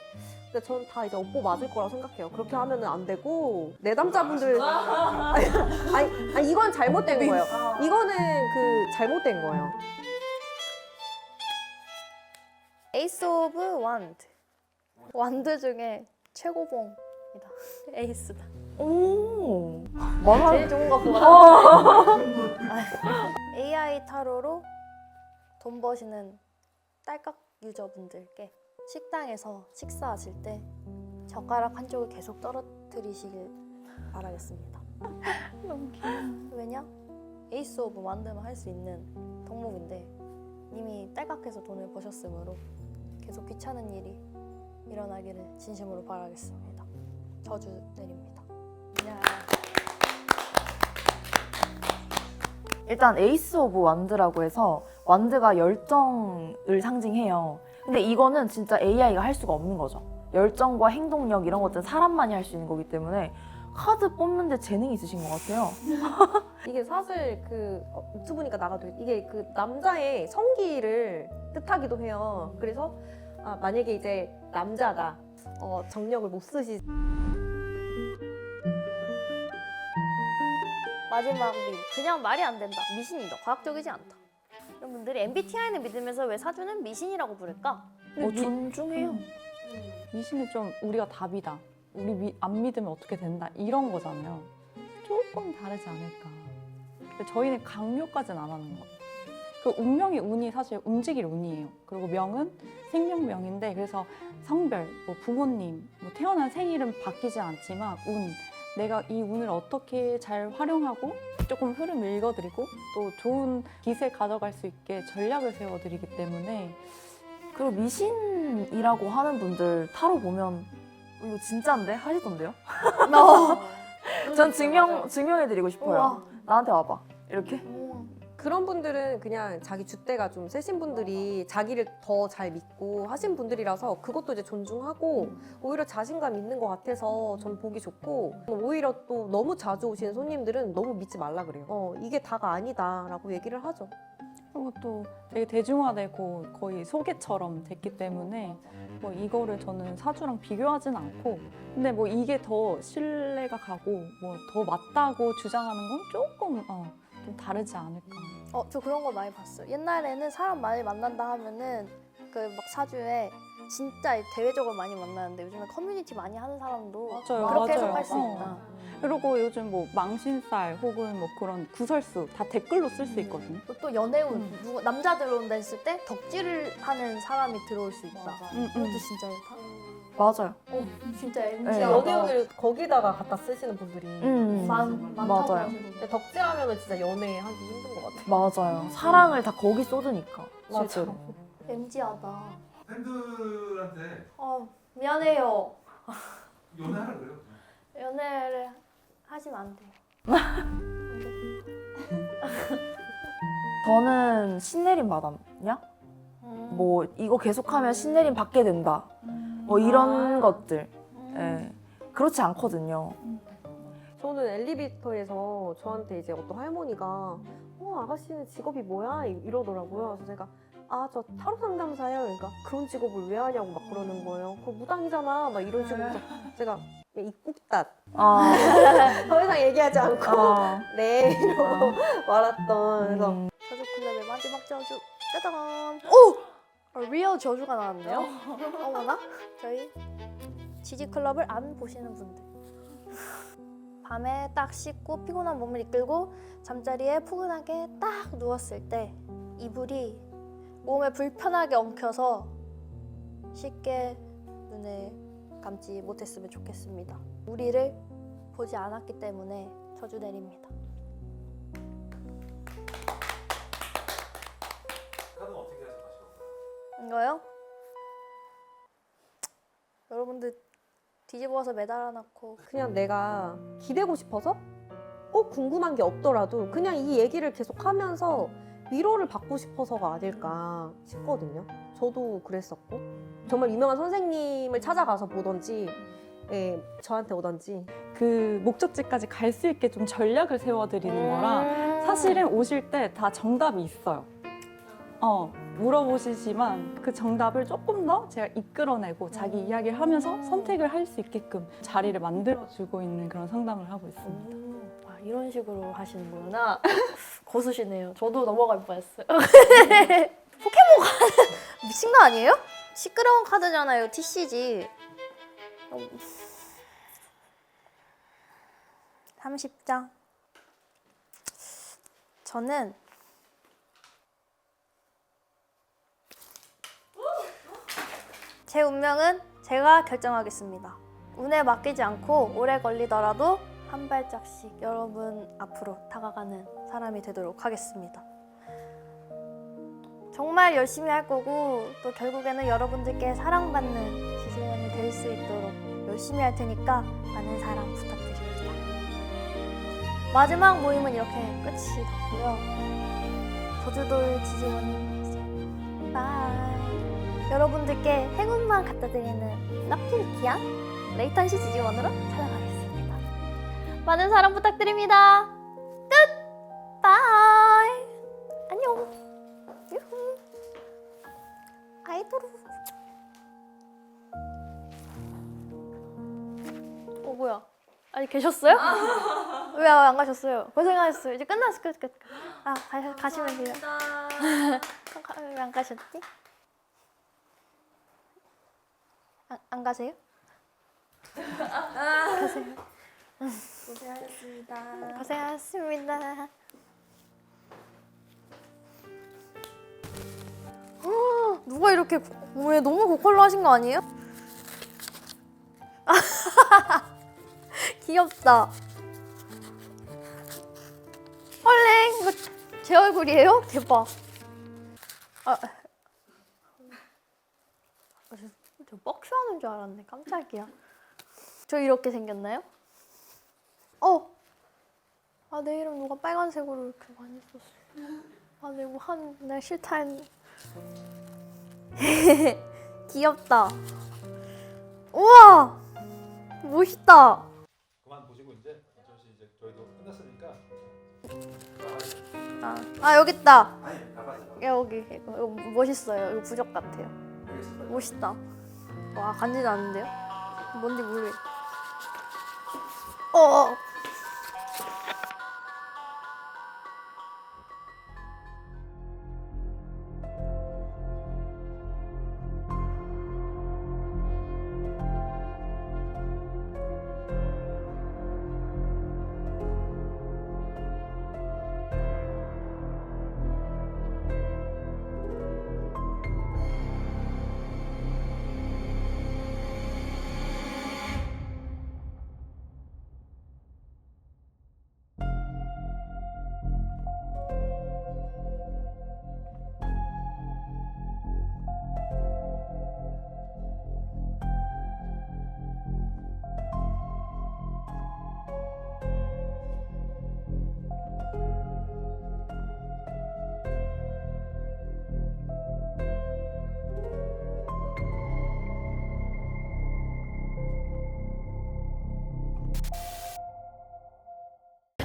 근데 전 다 이제 업보 맞을 거라고 생각해요. 그렇게 하면은 안 되고 내담자분들 아니 이건 잘못된 거예요. 이거는 그 잘못된 거예요. 에이스 오브 완드. 완드 중에 최고봉이다. 에이스다. 오. 제일 좋은 거 보다. AI 타로로 돈 버시는 딸깍 유저분들께 식당에서 식사하실 때 젓가락 한쪽을 계속 떨어뜨리시길 바라겠습니다. 너무 귀여워. 왜냐? 에이스 오브 완드만 할 수 있는 덕목인데 이미 딸깍해서 돈을 버셨으므로 계속 귀찮은 일이 일어나기를 진심으로 바라겠습니다. 저주 내립니다. 일단 에이스 오브 완드라고 해서 완드가 열정을 상징해요. 근데 이거는 진짜 AI가 할 수가 없는 거죠. 열정과 행동력 이런 것들은 사람만이 할 수 있는 거기 때문에 카드 뽑는데 재능이 있으신 것 같아요. 이게 사실 그 유튜브니까 나가도 이게 그 남자의 성기를 뜻하기도 해요. 그래서 만약에 이제 남자다 정력을 못 쓰시 마지막 그냥 말이 안 된다. 미신이다. 과학적이지 않다. 이런 분들이 MBTI는 믿으면서 왜 사주는 미신이라고 부를까? 존중해요. 미신은 좀 우리가 답이다. 우리 안 믿으면 어떻게 된다. 이런 거잖아요. 조금 다르지 않을까. 근데 저희는 강요까지는 안 하는 것 같아요. 그 운명의 운이 사실 움직일 운이에요. 그리고 명은 생명명인데 그래서 성별, 뭐 부모님, 뭐 태어난 생일은 바뀌지 않지만 내가 이 운을 어떻게 잘 활용하고 조금 흐름 읽어드리고 또 좋은 기세 가져갈 수 있게 전략을 세워드리기 때문에 그리고 미신이라고 하는 분들 타로 보면 이거 진짜인데? 하시던데요? 전 증명해드리고 싶어요. 우와. 나한테 와봐. 이렇게. 그런 분들은 그냥 자기 줏대가 좀 세신 분들이 자기를 더 잘 믿고 하신 분들이라서 그것도 이제 존중하고 오히려 자신감 있는 것 같아서 전 보기 좋고 오히려 또 너무 자주 오시는 손님들은 너무 믿지 말라 그래요. 이게 다가 아니다라고 얘기를 하죠. 그리고 또 되게 대중화되고 거의 소개처럼 됐기 때문에 뭐 이거를 저는 사주랑 비교하진 않고 근데 뭐 이게 더 신뢰가 가고 뭐 더 맞다고 주장하는 건 조금 좀 다르지 않을까. 저 그런 거 많이 봤어요. 옛날에는 사람 많이 만난다 하면은 그 막 사주에 진짜 대외적으로 많이 만나는데 요즘에 커뮤니티 많이 하는 사람도 맞아요, 그렇게 맞아요. 해석할 수 있다. 그리고 요즘 뭐 망신살 혹은 뭐 그런 구설수 다 댓글로 쓸 수 있거든요. 또 연애운 누가 남자 들어온다 했을 때 덕질을 하는 사람이 들어올 수 있다. 그것도 진짜 맞아요. 진짜 네. MG야. 연애운을 거기다가 갖다 쓰시는 분들이 맞아요. 근데 덕질하면 진짜 연애하기 힘든 것 같아요. 맞아요. 사랑을 다 거기 쏟으니까 맞아요. 실제로. MG하다. 팬들한테 미안해요. 연애하라 그래요. 연애를 하시면 안 돼요. 저는 신내림 받았냐? 뭐 이거 계속하면 신내림 받게 된다. 뭐 이런 것들. 예. 그렇지 않거든요. 저는 엘리베이터에서 저한테 이제 어떤 할머니가 아가씨는 직업이 뭐야? 이러더라고요. 그래서 제가 저 타로 상담사예요. 그러니까 그런 직업을 왜 하냐고 막 그러는 거예요. 그거 무당이잖아. 막 이런 식으로 해서 제가 입국닷 더 이상 얘기하지 않고 네 이러고 말았던 그래서 저주 클럽의 마지막 저주 짜잔. 오! 리얼 저주가 나왔네요. 어머나 저희 지지 클럽을 안 보시는 분들 밤에 딱 씻고 피곤한 몸을 이끌고 잠자리에 포근하게 딱 누웠을 때 이불이 몸에 불편하게 엉켜서 쉽게 눈을 감지 못했으면 좋겠습니다. 우리를 보지 않았기 때문에 저주 내립니다. 카드는 어떻게 해석하시고? 이거요? 여러분들 뒤집어서 매달아 놓고 그냥 내가 기대고 싶어서 꼭 궁금한 게 없더라도 그냥 이 얘기를 계속 하면서 위로를 받고 싶어서가 아닐까 싶거든요. 저도 그랬었고 정말 유명한 선생님을 찾아가서 보던지 예, 저한테 오던지 그 목적지까지 갈 수 있게 좀 전략을 세워드리는 거라 사실은 오실 때 다 정답이 있어요. 물어보시지만 그 정답을 조금 더 제가 이끌어내고 자기 이야기를 하면서 선택을 할 수 있게끔 자리를 만들어주고 있는 그런 상담을 하고 있습니다. 아, 이런 식으로 하시는구나. 고수시네요. 저도 넘어갈 뻔했어요. 포켓몬 카드 미친 거 아니에요? 시끄러운 카드잖아요. TCG. 30장. 저는 제 운명은 제가 결정하겠습니다. 운에 맡기지 않고 오래 걸리더라도 한 발짝씩 여러분 앞으로 다가가는 사람이 되도록 하겠습니다. 정말 열심히 할 거고 또 결국에는 여러분들께 사랑받는 지지원이 될 수 있도록 열심히 할 테니까 많은 사랑 부탁드립니다. 마지막 모임은 이렇게 끝이 났고요. 저주돌 지지원님 바이. 여러분들께 행운만 갖다 드리는 럭키리키한 레이턴시 지지원으로 찾아가겠습니다. 많은 사랑 부탁드립니다. 끝! 바이! 안녕! 유후! 아이도루! 뭐야? 아직 계셨어요? 왜 안 가셨어요? 고생하셨어요. 이제 끝났어. 끝. 아, 가시면 돼요. 왜 안 가셨지? 안 가세요? 가세요. 고생하셨습니다. 고생하셨습니다. 누가 이렇게 왜 너무 고컬로 하신 거 아니에요? 귀엽다. 헐랭 이거 제 얼굴이에요? 대박. 저 뻑큐하는 줄 알았네. 깜짝이야. 저 이렇게 생겼나요? 내 이름 누가 빨간색으로 이렇게 많이 썼어. 내 이거 나 싫다 했는데. 귀엽다. 우와! 멋있다. 그만 보시고 이제 잠시 이제 저희도 끝났으니까. 여기 있다. 아니 나가세요. 여기 이거 멋있어요. 이거 부적 같아요. 알겠습니다. 멋있다. 와, 간지는 않는데요? 뭔지 모르겠.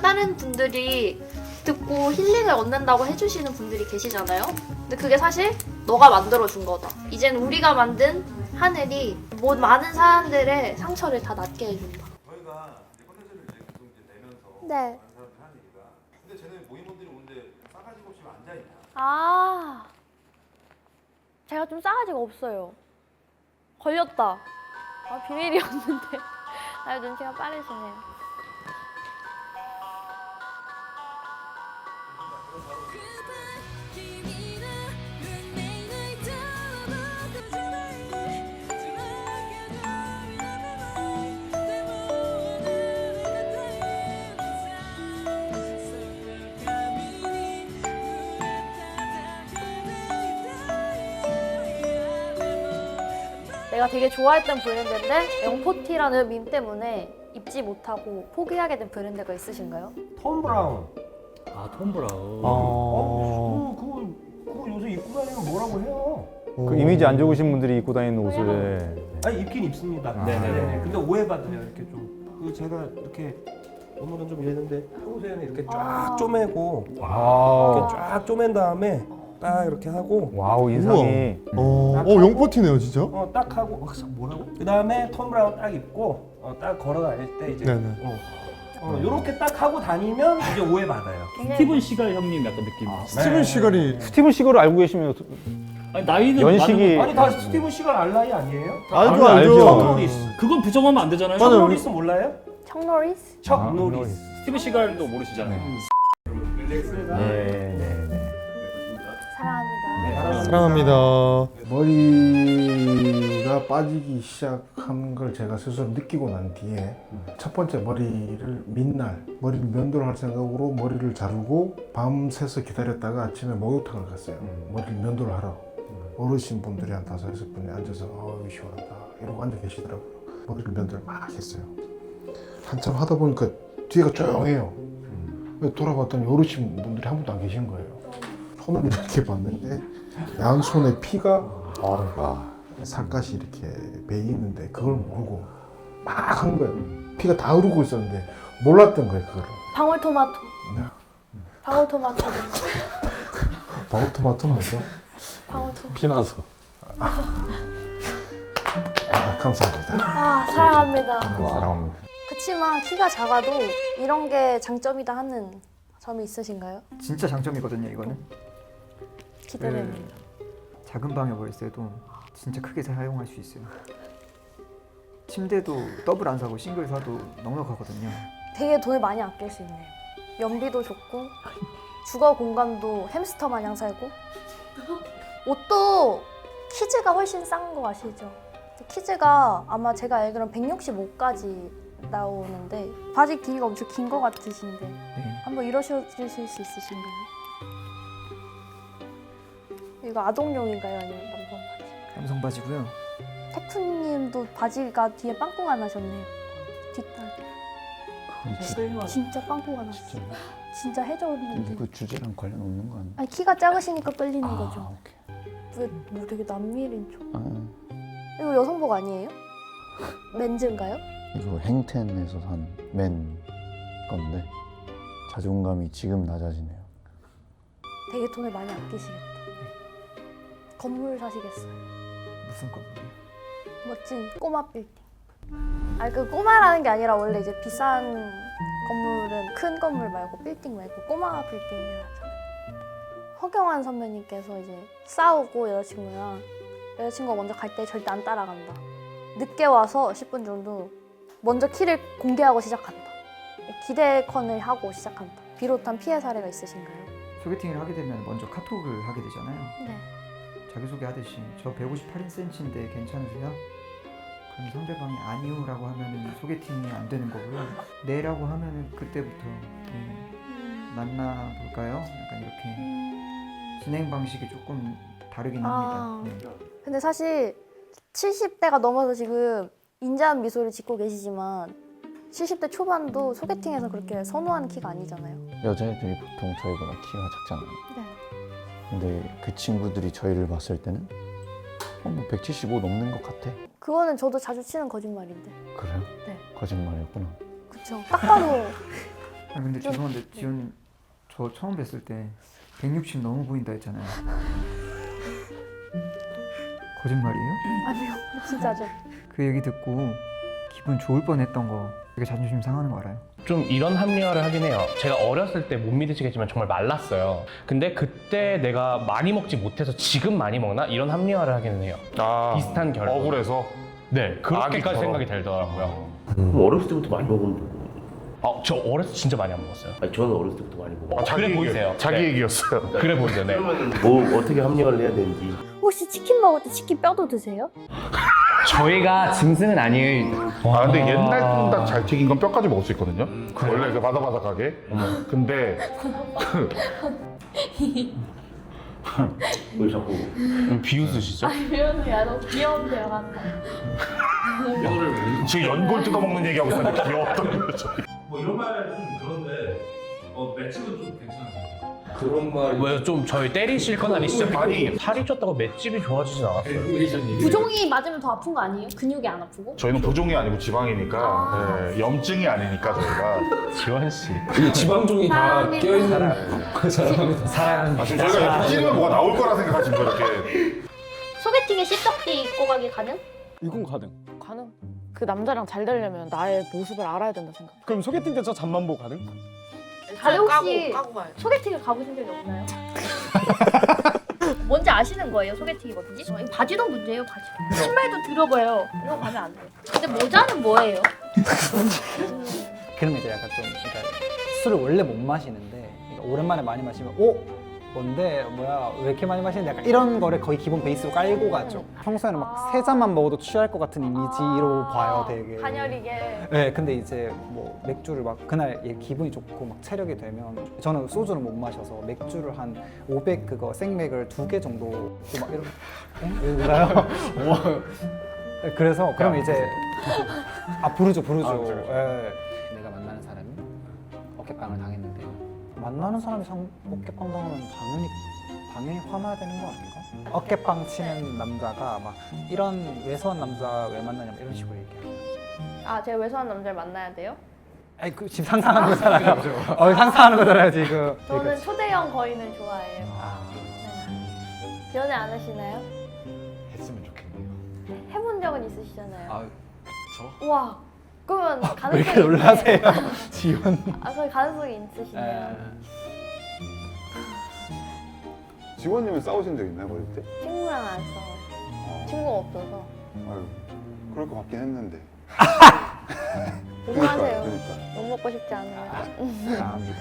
다른 분들이 듣고 힐링을 얻는다고 해주시는 분들이 계시잖아요. 근데 그게 사실 너가 만들어준 거다. 이젠 우리가 만든 하늘이 많은 사람들의 상처를 다 낫게 해준다. 저희가 이제 콘텐츠를 이제 계속 이제 내면서 네. 많은 사람들이 하는 얘기가 근데 쟤는 모임원들이 오는데 싸가지고 없이 앉아 있냐? 제가 좀 싸가지가 없어요. 걸렸다. 비밀이었는데. 눈치가 빠르시네요. 내가 되게 좋아했던 브랜드인데 영포티라는 밈 때문에 입지 못하고 포기하게 된 브랜드가 있으신가요? 톰 브라운. 아, 톰 브라운. 그거 요새 입고 다니면 뭐라고 해요? 그 이미지 안 좋으신 분들이 입고 다니는 옷을 아니 입긴 입습니다. 네네네. 근데 오해받아요. 이렇게 좀. 그 제가 이렇게 오늘은 좀 이랬는데 평소에는 이렇게 쫙 쪼매고 이렇게 쫙 쪼맨 다음에 딱 이렇게 하고 와우 인상이 영포티네요 진짜. 딱 하고 뭐라고? 그 다음에 톰 브라운 딱 입고 딱 걸어 다닐 때 이제 네네. 요렇게 딱 하고 다니면 이제 오해받아요. 스티븐 시갈 형님 약간 느낌. 스티븐 시갈이 스티븐 시거를 알고 계시면 아니, 나이는 연식이 아니 다 스티븐 시갈 알라이 아니에요? 알죠 알죠. 척 알죠. 노리스. 그건 부정하면 안 되잖아요. 척 노리스 몰라요? 척 노리스? 척 노리스. 스티븐 시갈도 모르시잖아요. 사랑합니다. 사랑합니다. 머리가 빠지기 시작한 걸 제가 스스로 느끼고 난 뒤에 첫 번째 머리를 머리를 면도를 할 생각으로 머리를 자르고 밤새서 기다렸다가 아침에 목욕탕을 갔어요. 머리를 면도를 하러. 어르신 분들이 한 5-6분이 앉아서 어우 시원하다 이러고 앉아 계시더라고요. 머리를 면도를 막 했어요. 한참 하다 보니까 뒤가 조용해요. 돌아봤더니 어르신 분들이 한 분도 안 계신 거예요. 손을 이렇게 봤는데 양손에 피가 살갗이 이렇게 베이 있는데 그걸 모르고 막 한 거예요. 피가 다 흐르고 있었는데 몰랐던 거예요 그거를. 방울토마토. 방울토마토. 방울토마토 맞죠? 방울토마토. 피나서. 감사합니다. 사랑합니다. 사랑합니다. 그치만 키가 작아도 이런 게 장점이다 하는 점이 있으신가요? 진짜 장점이거든요 이거는. 기대됩니다. 작은 방에 월세도 진짜 크게 사용할 수 있어요. 침대도 더블 안 사고 싱글 사도 넉넉하거든요. 되게 돈을 많이 아낄 수 있네요. 연비도 좋고 주거 공간도 햄스터 마냥 살고 옷도 키즈가 훨씬 싼 거 아시죠? 키즈가 아마 제가 알기로는 165까지 나오는데 바지 길이가 엄청 긴 거 같으신데 한번 일어서주실 수 있으신가요? 이거 아동용인가요? 아니면 남성 바지? 남성 바지고요. 태쿠님도 바지가 뒤에 빵꾸가 나셨네요. 뒷다리. 진짜 빵꾸가 났어. 진짜 해줬는데. 이거 주제랑 관련 없는 거 아니야? 아니 키가 작으시니까 끌리는 거죠. 왜 뭐 되게 남미린 쪽. 이거 여성복 아니에요? 맨즈인가요? 이거 행텐에서 산 맨 건데 자존감이 지금 낮아지네요. 되게 돈을 많이 아끼시겠다. 건물 사시겠어요? 무슨 건물이요? 멋진 꼬마 빌딩. 아니 그 꼬마라는 게 아니라 원래 이제 비싼 건물은 큰 건물 말고 빌딩 말고 꼬마 빌딩이라 하잖아요. 허경환 선배님께서 이제 싸우고 여자친구가 먼저 갈 때 절대 안 따라간다. 늦게 와서 10분 정도 먼저 키를 공개하고 시작한다. 기대컨을 하고 시작한다. 비롯한 피해 사례가 있으신가요? 소개팅을 하게 되면 먼저 카톡을 하게 되잖아요. 네. 자기소개 하듯이 저 158cm인데 괜찮으세요? 그럼 상대방이 아니요라고 하면은 소개팅이 안 되는 거고요. 네라고 하면은 그때부터 만나 볼까요? 약간 이렇게 진행 방식이 조금 다르긴 합니다. 네. 근데 사실 70대가 넘어서 지금 인자한 미소를 짓고 계시지만 70대 초반도 소개팅에서 그렇게 선호하는 키가 아니잖아요. 여자애들이 보통 저희보다 키가 작잖아요. 네. 근데 그 친구들이 저희를 봤을 때는 175 넘는 것 같아. 그거는 저도 자주 치는 거짓말인데. 그래요? 네. 거짓말이었구나. 그쵸. 딱 봐도. 아 근데 죄송한데 지훈 저 처음 뵀을 때 160 너무 보인다 했잖아요. 거짓말이에요? 아니요. 진짜죠. 그 얘기 듣고 기분 좋을 뻔했던 거 되게 자존심 상하는 거 알아요? 좀 이런 합리화를 하긴 해요. 제가 어렸을 때 못 믿으시겠지만 정말 말랐어요. 근데 그때 내가 많이 먹지 못해서 지금 많이 먹나? 이런 합리화를 하기는 해요. 비슷한 결과. 억울해서? 네, 그렇게까지 아기처럼. 생각이 들더라고요. 그럼 어렸을 때부터 많이 먹은 거고. 저 어렸을 때 진짜 많이 안 먹었어요. 아니, 저는 어렸을 때부터 많이 먹어. 그래 보이세요. 자기 네. 얘기였어요. 그래 보이세요. 네. 그러면 뭐 어떻게 합리화를 해야 되는지. 혹시 치킨 먹을 때 치킨 뼈도 드세요? 저희가 짐승은 아니에요. 근데 옛날 뚱닭 잘 튀긴 건 뼈까지 먹을 수 있거든요. 원래 그 바삭바삭하게. 근데 왜 자꾸 비웃으시죠? 미연이 야 너 귀여운 배우 같다. 지금 연골 뜯어먹는 얘기하고 있었는데 귀여웠던 거죠. 뭐 이런 말 좀 그런데 맷집은 좀 괜찮으세요? 그런 말. 왜 좀 저희 때리실 건 아니시죠? 아니 살이 쪘다고 맷집이 좋아지진 않았어요. 부종이 맞으면 더 아픈 거 아니에요? 근육이 안 아프고? 저희는 부종이 아니고 지방이니까 네, 염증이 아니니까 저희가. 지원 씨. 지방종이 다 사랑합니다. 껴있는 사랑합니다. 사랑합니다. 지금 저희가 이렇게 찌르면 뭐가 나올 거라 생각하신 거 이렇게. 소개팅에 씹덕기 입고 가기 가능? 이건 가능. 가능. 그 남자랑 잘 되려면 나의 모습을 알아야 된다 생각. 그럼 소개팅 때 저 잠만 보고 가능? 다들 혹시 소개팅을 가보신 적이 없나요? 뭔지 아시는 거예요? 소개팅이 뭐든지? 이거 바지도 문제예요, 바지. 신발도 들어봐요. 이거 가면 안 돼요. 근데 모자는 뭐예요? 그러면 이제 약간 좀 그러니까 술을 원래 못 마시는데 그러니까 오랜만에 많이 마시면 뭔데 뭐야 왜 이렇게 많이 마시는데 약간 이런 거를 거의 기본 베이스로 깔고 가죠. 평소에는 막 세 잔만 먹어도 취할 것 같은 이미지로 봐요, 되게. 가녀리게. 네, 근데 이제 뭐 맥주를 막 그날 기분이 좋고 막 체력이 되면 저는 소주를 못 마셔서 맥주를 한 500 그거 생맥을 2개 정도 또 막 이런 왜 울어요? 그래서 그러면 이제 부르죠. 예. 내가 만나는 사람이 어깨빵을 당했는데 만나는 사람이 어깨빵 당하면 당연히 화나야 되는 거 아닌가? 어깨빵 치는 남자가 막 이런 왜소한 남자 왜 만나냐면 이런 식으로 얘기해요. 아, 제가 왜소한 남자를 만나야 돼요? 아니 그 지금 상상하는 거잖아요. 상상하는 거잖아요 지금. 저는 초대형 거인을 좋아해요. 네. 연애 안 하시나요? 했으면 좋겠네요. 해본 적은 있으시잖아요. 저? 와, 그러면 왜 가능성이 이렇게 놀라세요, 지원? 그 가능성이 있으시네요. 지원님은 싸우신 적 있나요, 어릴 때? 친구랑 안 싸워요. 친구가 없어서. 아유, 그럴 것 같긴 했는데. 조심하세요. 그러니까. 욕 먹고 싶지 않아요. 감사합니다.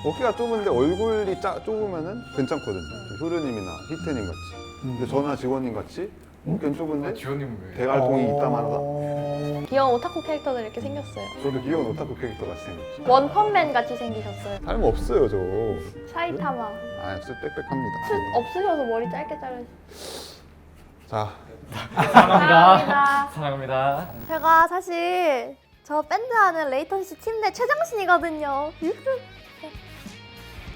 어깨가 좁은데 얼굴이 좁으면은 괜찮거든요. 효르님이나 희태님 같이. 근데 저나 지원님 같이 어깨는 좁은데 대갈통이 있다만 귀여운 오타쿠 캐릭터들 이렇게 생겼어요. 저도 귀여운 오타쿠 캐릭터 같이 생겼죠. 원펀맨 같이 생기셨어요. 탈모 없어요, 저. 사이타마. 아, 빽빽합니다. 숱 없으셔서 머리 짧게 자르. 자, 사랑합니다. 사랑합니다. 제가 사실 저 밴드 하는 레이턴씨 팀내 최장신이거든요.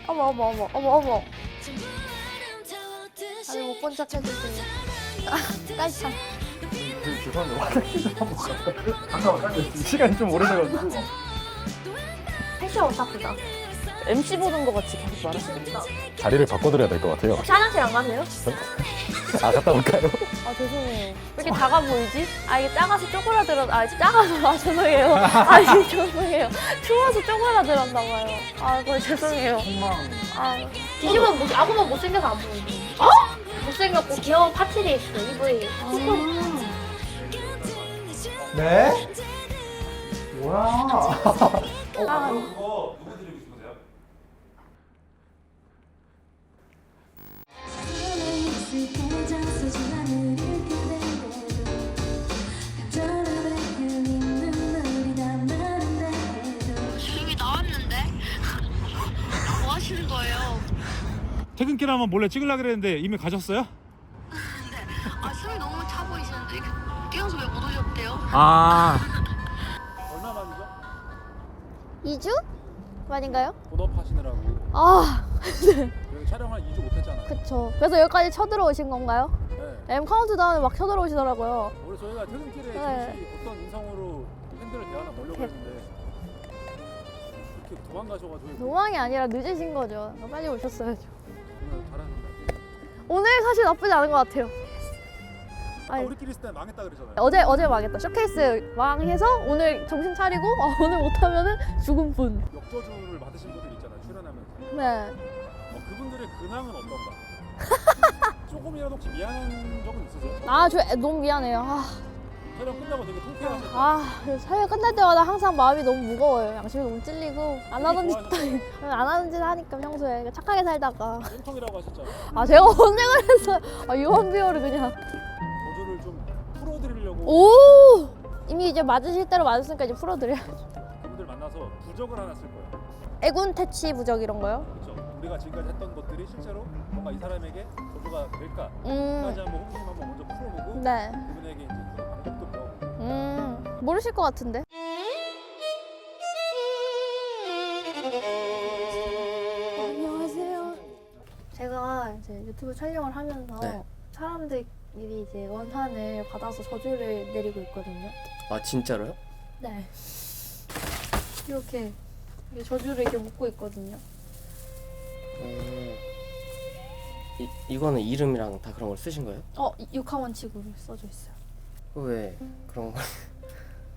어머. 다들 못 본 척 해주세요. 깔창. 죄송한데 화장실 한번 갔다 시간이 좀 오래돼가지고. 패션 오타쿠다. MC 보는 거 같이 계속 말하시겠다. 자리를 바꿔드려야 될 것 같아요. 혹시 화장실 안 가세요? 갔다 올까요? 아 죄송해요. 왜 이렇게 작아 보이지? 아 이게 작아서 쪼그라들었. 작아서 죄송해요. 아니 죄송해요. 추워서 쪼그라들었나 봐요. 그걸 죄송해요. 뒤집으면 아구만 못생겨서 안 보이지. 못생겼고 귀여운 파티리스트 EV. 네? 뭐야? 그거 누구 드리고 싶으세요? 이미 나왔는데? 뭐 하시는 거예요? 퇴근길 한번 몰래 찍으려고 그랬는데 이미 가셨어요? 숨이 너무 차 보이시는데 뛰어서 왜 못 오셨대요? 얼마 만이죠? 2주? 만인가요? 본업하시느라고 네. 여기 촬영 한 2주 못했잖아요. 그쵸. 그래서 여기까지 쳐들어오신 건가요? 네. M 카운트다운에 막 쳐들어오시더라고요. 원래 저희가 퇴근길에 네. 잠시 어떤 인성으로 팬들을 대하나 보려고 했는데 이렇게 도망가셔가지고 도망이 아니라 늦으신 거죠. 빨리 오셨어야죠. 오늘 잘하셨나요? 오늘 사실 나쁘지 않은 것 같아요. 아니, 우리끼리 있을 때 망했다 그러잖아요. 어제 망했다. 쇼케이스 망해서 오늘 정신 차리고 오늘 못하면은 죽은 분. 역저주를 받으신 분들 있잖아요. 출연하면서. 네. 그분들의 근황은 어떤가? 조금이라도 혹시 미안한 적은 있으세요? 저 너무 미안해요. 촬영 끝나고 되게 통쾌하셨어요. 사회 끝날 때마다 항상 마음이 너무 무거워요. 양심이 너무 찔리고 안 하던 짓 하니까 평소에 착하게 살다가. 땡통이라고 하셨잖아요. 제가 언제 그랬어요? 유언비어를 그냥. 저주를 좀 풀어드리려고. 오! 이미 이제 맞으실 대로 맞았으니까 이제 풀어드려야죠. 그분들 만나서 부적을 하나 쓸 거예요. 애군 퇴치 부적 이런 거요? 그렇죠. 우리가 지금까지 했던 것들이 실제로 뭔가 이 사람에게 저주가 될까까지 한번 호기심 한번 먼저 풀어보고 네. 그분에게 이제 그 방법도 배워보고. 모르실 것 같은데. 안녕하세요. 제가 이제 유튜브 촬영을 하면서 네. 사람들이 이제 원한을 받아서 저주를 내리고 있거든요. 아 진짜로요? 네. 이렇게 저주를 이렇게 묶고 있거든요. 이거는 이름이랑 다 그런 걸 쓰신 거예요? 육하원칙으로 써져 있어요. 왜 그런 걸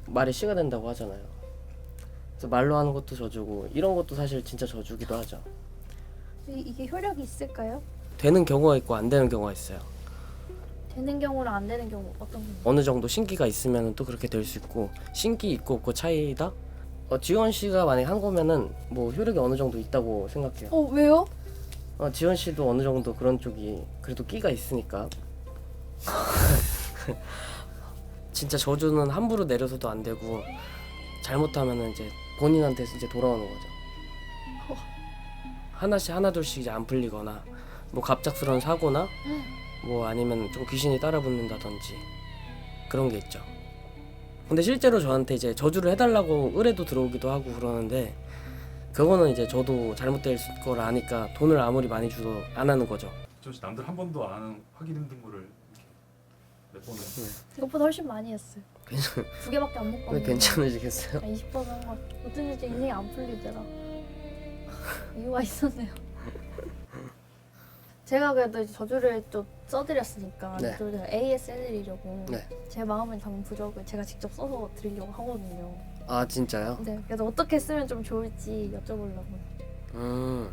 말이 씨가 된다고 하잖아요. 그래서 말로 하는 것도 저주고 이런 것도 사실 진짜 저주기도 하죠. 이게 효력이 있을까요? 되는 경우가 있고 안 되는 경우가 있어요. 되는 경우랑 안 되는 경우 어떤 경우? 어느 정도 신기가 있으면 또 그렇게 될 수 있고 신기 있고 없고 차이다? 지원 씨가 만약에 한 거면은 뭐 효력이 어느 정도 있다고 생각해요. 왜요? 지원 씨도 어느 정도 그런 쪽이 그래도 끼가 있으니까. 진짜 저주는 함부로 내려서도 안 되고 잘못하면은 이제 본인한테 이제 돌아오는 거죠. 하나씩 하나둘씩 이제 안 풀리거나 뭐 갑작스러운 사고나 뭐 아니면 좀 귀신이 따라붙는다든지 그런 게 있죠. 근데 실제로 저한테 이제 저주를 해달라고 의뢰도 들어오기도 하고 그러는데 그거는 이제 저도 잘못될 걸 아니까 돈을 아무리 많이 줘도 안 하는 거죠. 저 남들 한 번도 안 하는 하기 힘든 거를 이렇게 몇 번을. 이것보다 훨씬 많이 했어요. 두 개밖에 안 먹거든요. 괜찮으시겠어요? 20번 한 거. 어쩐지 인생이 안 풀리더라. 이유가 있었네요. 제가 그래도 이제 저주를 좀 써드렸으니까 네. 좀 AS 해드리려고 네. 제 마음을 담은 부적을 제가 직접 써서 드리려고 하거든요. 아 진짜요? 네, 그래서 어떻게 쓰면 좀 좋을지 여쭤보려고요.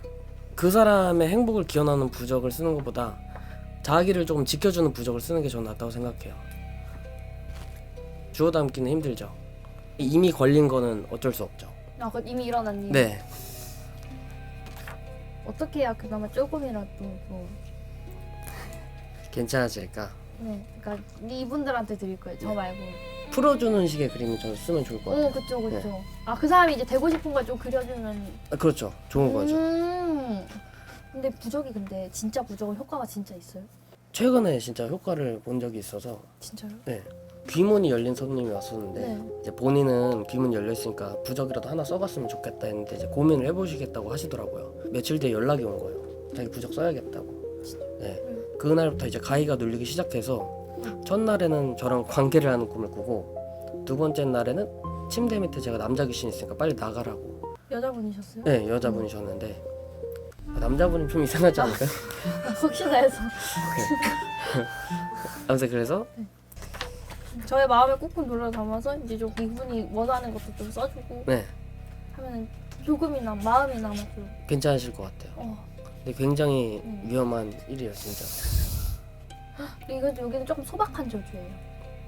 그 사람의 행복을 기원하는 부적을 쓰는 것보다 자기를 조금 지켜주는 부적을 쓰는 게 저는 낫다고 생각해요. 주워 담기는 힘들죠. 이미 걸린 거는 어쩔 수 없죠. 그건 이미 일어난 일. 네. 어떻게 해야 그나마 조금이라도 뭐. 괜찮아질까? 네, 그러니까 이분들한테 드릴 거예요. 저 말고. 풀어주는 식의 그림을 저는 쓰면 좋을 것 같아요. 그쵸. 네. 그 사람이 이제 되고 싶은 걸 좀 그려주면. 그렇죠. 좋은 거죠. 근데 부적이 근데 진짜 부적은 효과가 진짜 있어요? 최근에 진짜 효과를 본 적이 있어서. 진짜요? 네. 귀문이 열린 손님이 왔었는데 네. 이제 본인은 귀문이 열렸으니까 부적이라도 하나 써봤으면 좋겠다 했는데 이제 고민을 해보시겠다고 하시더라고요. 며칠 뒤에 연락이 온 거예요. 자기 부적 써야겠다고. 네. 그날부터 이제 가위가 눌리기 시작해서 첫날에는 저랑 관계를 하는 꿈을 꾸고 두 번째 날에는 침대 밑에 제가 남자 귀신 있으니까 빨리 나가라고. 여자분이셨어요? 네, 여자분이셨는데 남자분이 좀 이상하지 않을까요? 혹시나 해서. 아무튼 그래서 저의 마음을 꾹꾹 눌러 담아서 이제 좀 이분이 원하는 것도 좀 써주고 네, 하면은 조금이나 마음이나마 좀. 괜찮으실 것 같아요. 근데 굉장히 위험한 일이에요, 진짜. 이거 여기는 조금 소박한 저주예요.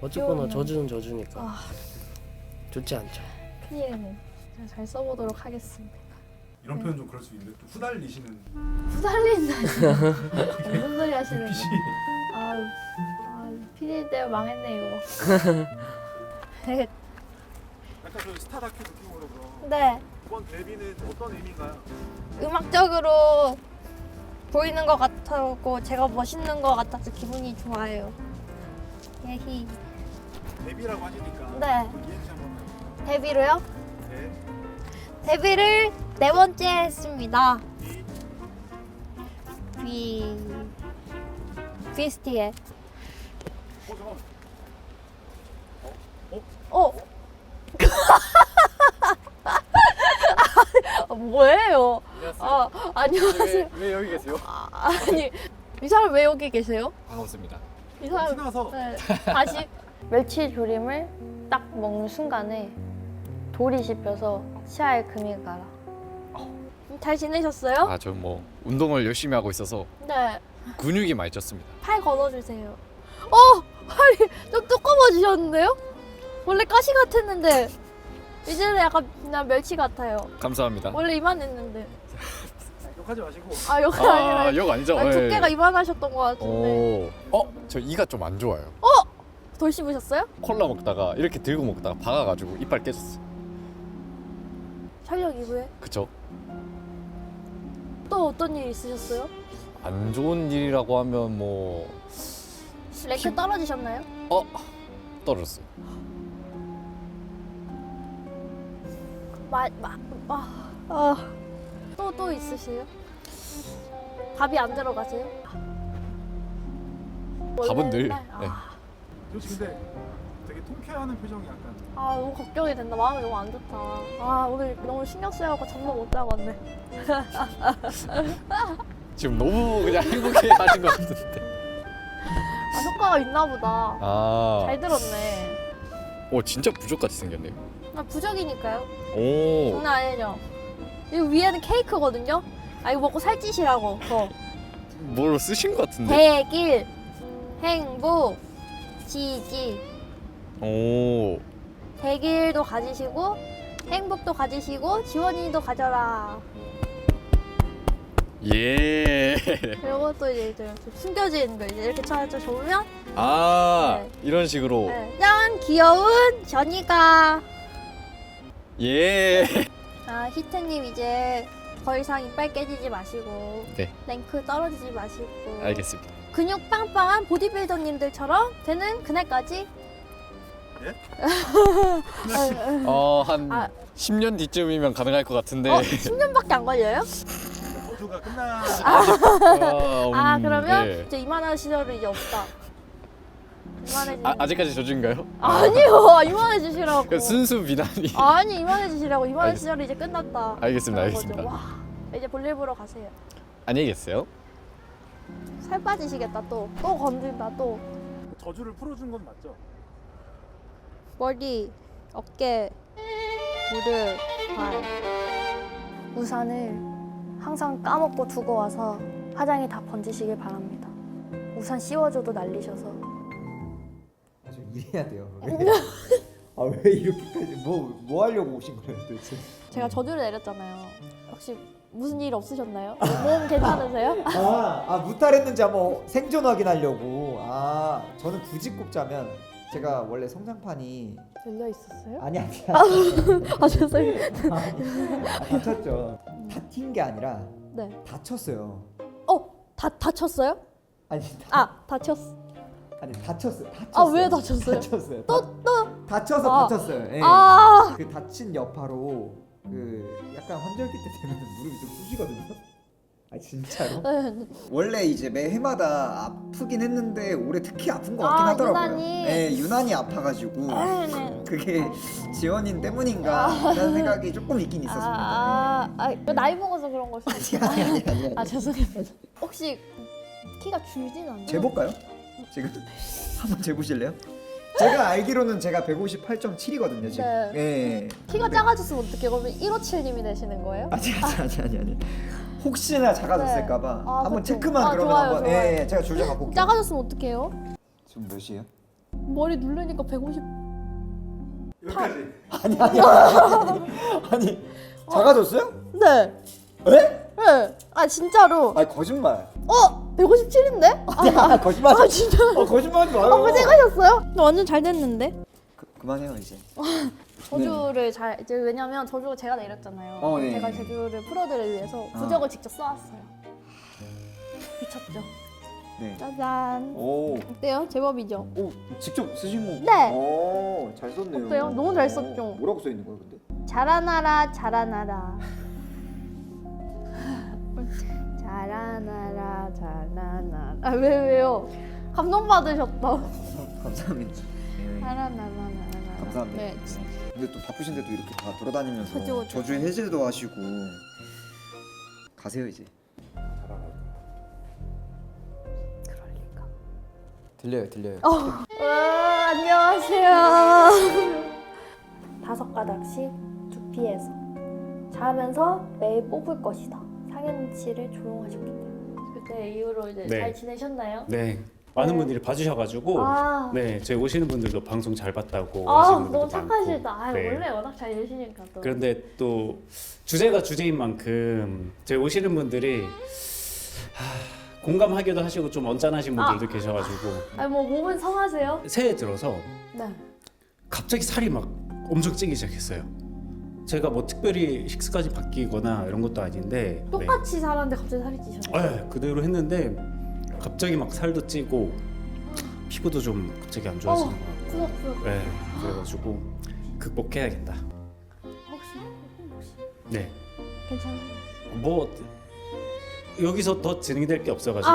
어쨌거나 귀여우면. 저주는 저주니까 좋지 않죠. 큰일이네. 제가 잘 써보도록 하겠습니다. 이런 표현 좀 그럴 수 있는데 또 후달리시는. 후달린다니. 무슨 소리 하시는 거예요? PD 때문에 망했네 이거. 약간 좀 스타 다큐 느낌으로 그럼. 네. 이번 데뷔는 어떤 의미인가요? 음악적으로 보이는 것 같고 제가 멋있는 것 같아서 기분이 좋아요. 예히. 데뷔라고 하시니까. 네. 이행시 한번. 데뷔로요? 네. 데뷔를 4번째 했습니다. 비스티에. 뭐예요? 안녕하세요. 왜 여기 계세요? 아니 이 사람 왜 여기 계세요? 반갑습니다. 이 사람 지나서. 네, 다시 멸치 조림을 딱 먹는 순간에 돌이 씹혀서 치아에 금이 가라. 잘 지내셨어요? 아, 저 뭐 운동을 열심히 하고 있어서 네. 근육이 많이 쪘습니다. 팔 걷어주세요. 팔이 좀 두꺼워지셨는데요? 원래 가시 같았는데 이제는 약간 그냥 멸치 같아요. 감사합니다. 원래 이만했는데. 욕하지 마시고. 욕이 아니라. 욕 아니죠? 두께가 이만하셨던 것 같은데. 저 이가 좀 안 좋아요. 돌 씹으셨어요? 콜라 먹다가 이렇게 들고 먹다가 박아가지고 이빨 깨졌어. 촬영 이후에? 그쵸? 또 어떤 일 있으셨어요? 안 좋은 일이라고 하면 뭐 랭크 떨어지셨나요? 떨어졌어요. 또 있으세요? 답이 안 들어가세요? 답은 늘. 원래는 네. 솔직히 근데 되게 통쾌하는 표정이 약간. 너무 걱정이 된다. 마음이 너무 안 좋다. 오늘 너무 신경 쓰여갖고 잠도 못 자고 왔네. 지금 너무 그냥 행복해 하신 것 같은데. 효과가 있나 보다. 잘 들었네. 진짜 부족같이 생겼네요. 부적이니까요. 오. 장난 아니죠? 이 위에는 케이크거든요? 이거 먹고 살찌시라고. 뭘 쓰신 것 같은데. 백일, 행복, 지지. 오. 100일도 가지시고 행복도 가지시고 지원이도 가져라. 예. 그리고 또 이제 좀 숨겨진 거 이제 이렇게 적으면 이런 식으로. 짠! 귀여운 전이가. 예. 히트님 이제 더 이상 이빨 깨지지 마시고 네. 랭크 떨어지지 마시고 알겠습니다. 근육 빵빵한 보디빌더님들처럼 되는 그날까지 한 10년 뒤쯤이면 가능할 것 같은데. 10년밖에 안 걸려요? 저주가 끝나. 그러면 네. 이제 이만한 시절은 이제 없다. 아직까지 저주인가요? 아니요, 이만해지시라고. 순수 비난이. 아니, 이만해지시라고. 이만한 시절이 이제 끝났다. 알겠습니다, 그런 알겠습니다. 거죠. 와, 이제 볼일 보러 가세요. 안녕히 계세요. 살 빠지시겠다 또 건든다 또. 저주를 풀어준 건 맞죠? 머리, 어깨, 무릎, 발. 우산을 항상 까먹고 두고 와서 화장이 다 번지시길 바랍니다. 우산 씌워줘도 날리셔서. 좀 일해야 돼요. 왜 이렇게까지 뭐 하려고 오신 거예요 도대체? 제가 저주를 내렸잖아요. 혹시 무슨 일 없으셨나요? 몸 괜찮으세요? 무탈했는지 한번 생존 확인하려고. 저는 굳이 꼽자면 제가 원래 성장판이 열려 있었어요? 아니. 죄송해요. 다쳤죠. 다친 게 아니라 네. 다쳤어요. 다쳤어요? 아니 다쳤어. 아니 다쳤어요. 왜 다쳤어요? 다쳤어요. 또? 다쳐서 다쳤어요. 예. 그 다친 여파로 약간 환절기 때 되면 무릎이 좀 쑤시거든요. 진짜로? 네. 원래 이제 매 해마다 아프긴 했는데 올해 특히 아픈 것 같긴 하더라고요. 유난히? 네, 유난히 아파가지고 그게 지원인 때문인가 라는 생각이 조금 있긴 있었습니다. 나이 먹어서 그런 걸 수도 있어요. 아니. 죄송해요. 혹시 키가 줄진 않나요? 재볼까요? 지금 한번 재보실래요? 제가 알기로는 제가 158.7이거든요 지금. 네. 키가 작아졌으면 어떡해요? 그러면 157님이 되시는 거예요? 아니. 혹시나 작아졌을까봐 한번 체크만 그러면 좋아요, 한번. 좋아요. 제가 줄자 갖고 올게요. 작아졌으면 어떡해요? 지금 몇이에요? 머리 누르니까 150. 여기까지. 아니 작아졌어요? 네. 에? 네. 진짜로. 거짓말. 157인데? 거짓말. 진짜. 거짓말하지 마요. 고생하셨어요? 완전 잘 됐는데. 그만해요 이제. 저주를 이제 왜냐면 저주가 제가 내렸잖아요. 네. 제가 저주를 풀어드리기 위해서 부적을 직접 써왔어요. 미쳤죠? 네. 짜잔. 오. 어때요? 제법이죠? 직접 쓰신 거? 네. 잘 썼네요. 어때요? 너무 잘 썼죠? 뭐라고 써 있는 거예요, 근데? 자라나라 자라나라. 자라나라 자라나라. 왜요? 감동받으셨다. 감사합니다. 자라나라. 감사합니다. 네. 근데 또 바쁘신데도 이렇게 다 돌아다니면서 그죠. 저주 해제도 하시고 가세요 이제. 들려요. 안녕하세요. 5가닥씩 두피에서 자면서 매일 뽑을 것이다. 상현씨를 조롱하셨기 때문에. 그때 이후로 이제 네. 잘 지내셨나요? 네. 많은 분들이 봐주셔가지고 네 저희 오시는 분들도 방송 잘 봤다고 하시는 분들도 너무 착하시다. 많고. 네. 원래 워낙 잘 되시니까 또. 그런데 또 주제가 주제인 만큼 저희 오시는 분들이 공감하기도 하시고 좀 언짢으신 분들도 계셔가지고 뭐 몸은 성하세요? 새해 들어서 네. 갑자기 살이 막 엄청 찌기 시작했어요. 제가 뭐 특별히 식습관이 바뀌거나 이런 것도 아닌데 똑같이 살았는데 갑자기 살이 찌셨어요? 네, 그대로 했는데 갑자기 막 살도 찌고 피부도 좀 갑자기 안 좋아지는 것 같고 꾸덕꾸덕. 네, 그래가지고 극복해야겠다. 혹시 네, 괜찮아요? 뭐 여기서 더 진행될 게 없어가지고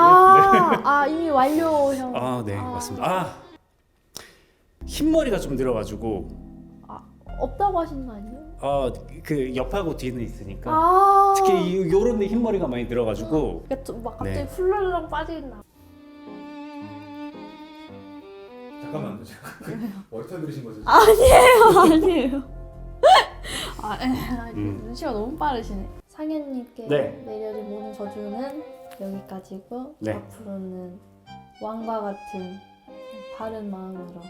이미 완료형. 네, 맞습니다. 흰머리가 좀 늘어가지고 없다고 하신 거 아니에요? 그 옆하고 뒤는 있으니까 특히 요런 데 흰머리가 많이 늘어가지고 그러니까 막 갑자기 네. 훌러르렁 빠진다. 잠깐만요. 어디서 그리신 거죠? 아니에요. 음. 눈치가 너무 빠르시네. 상현님께 네. 내려진 모든 저주는 여기까지고 네. 앞으로는 왕과 같은 바른 마음으로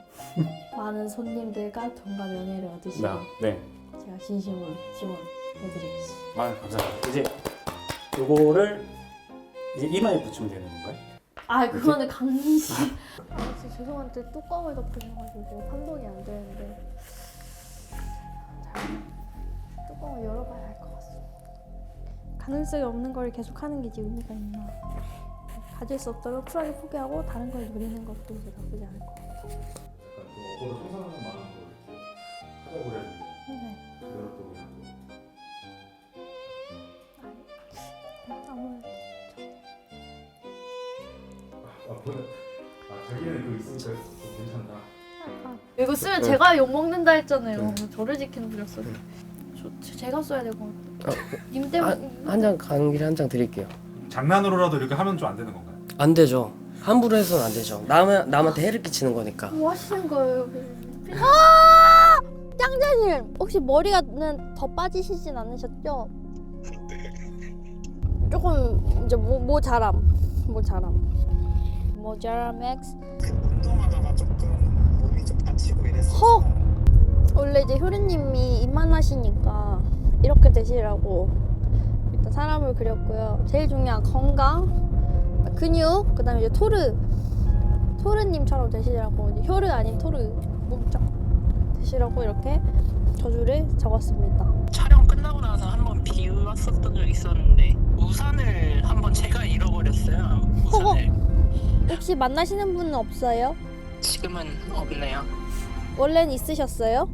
많은 손님들과 돈과 명예를 얻으시길 네. 제가 진심으로 지원해드리겠습니다. 감사합니다. 이제 요거를 이제 이마에 붙이면 되는 건가요? 그거는 강시. 진짜 죄송한데 뚜껑을 덮으셔가지고 제가 판독이 안 되는데 뚜껑을 열어봐야 할 것 같습니다. 가능성이 없는 걸 계속하는 게 이제 의미가 있나. 가질 수 없다면 쿨하게 포기하고 다른 걸 누리는 것도 이제 나쁘지 않을 것 같아요. 약간 또 청산하는 마음으로 이렇게 하자고 했는데 네. 그대로 또 그냥 아무래도 자기는 그 있으니까 좀 괜찮다. 이거 쓰면 제가 욕 먹는다 했잖아요. 저를 지키는 부적 소리. 제가 써야 될 것 같아요. 님 때문에 한 장 가는 길에 한 장 드릴게요. 장난으로라도 이렇게 하면 좀 안 되는 건가요? 안 되죠. 함부로 해서는 안 되죠. 남한테 해를 끼치는 거니까. 뭐 하시는 거예요? 짱자님 혹시 머리가는 더 빠지시진 않으셨죠? 조금 이제 모자람 X. 운동하다가 조금 몸이 좀 다치고 이랬어요. 헉! 원래 이제 효리님이 이만하시니까 이렇게 되시라고 일단 사람을 그렸고요. 제일 중요한 건강, 근육, 그다음에 이제 토르님처럼 되시라고 이제 효르 아닌 토르 몸짱 되시라고 이렇게 저주를 적었습니다. 촬영 끝나고 나서 한번 비 왔었던 적 있었는데 우산을 한번 제가 잃어버렸어요. 우산을. 혹시 만나시는 분은 없어요? 지금은 없네요. 원래는 있으셨어요?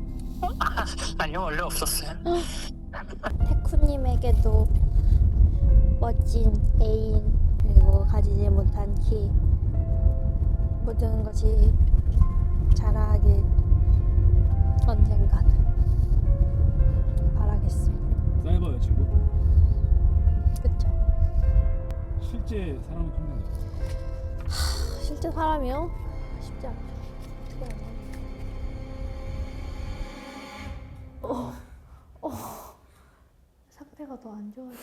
아니요, 원래 없었어요. 태쿠님에게도 멋진 애인 그리고 가지지 못한 키 모든 것이 자라길 언젠가는 바라겠습니다. 사이버 여친구? 그쵸? 실제 사람은 힘든가요? 실제 사람이요? 쉽지 않죠. 어떻게 하냐? 상태가 더 안 좋아지네.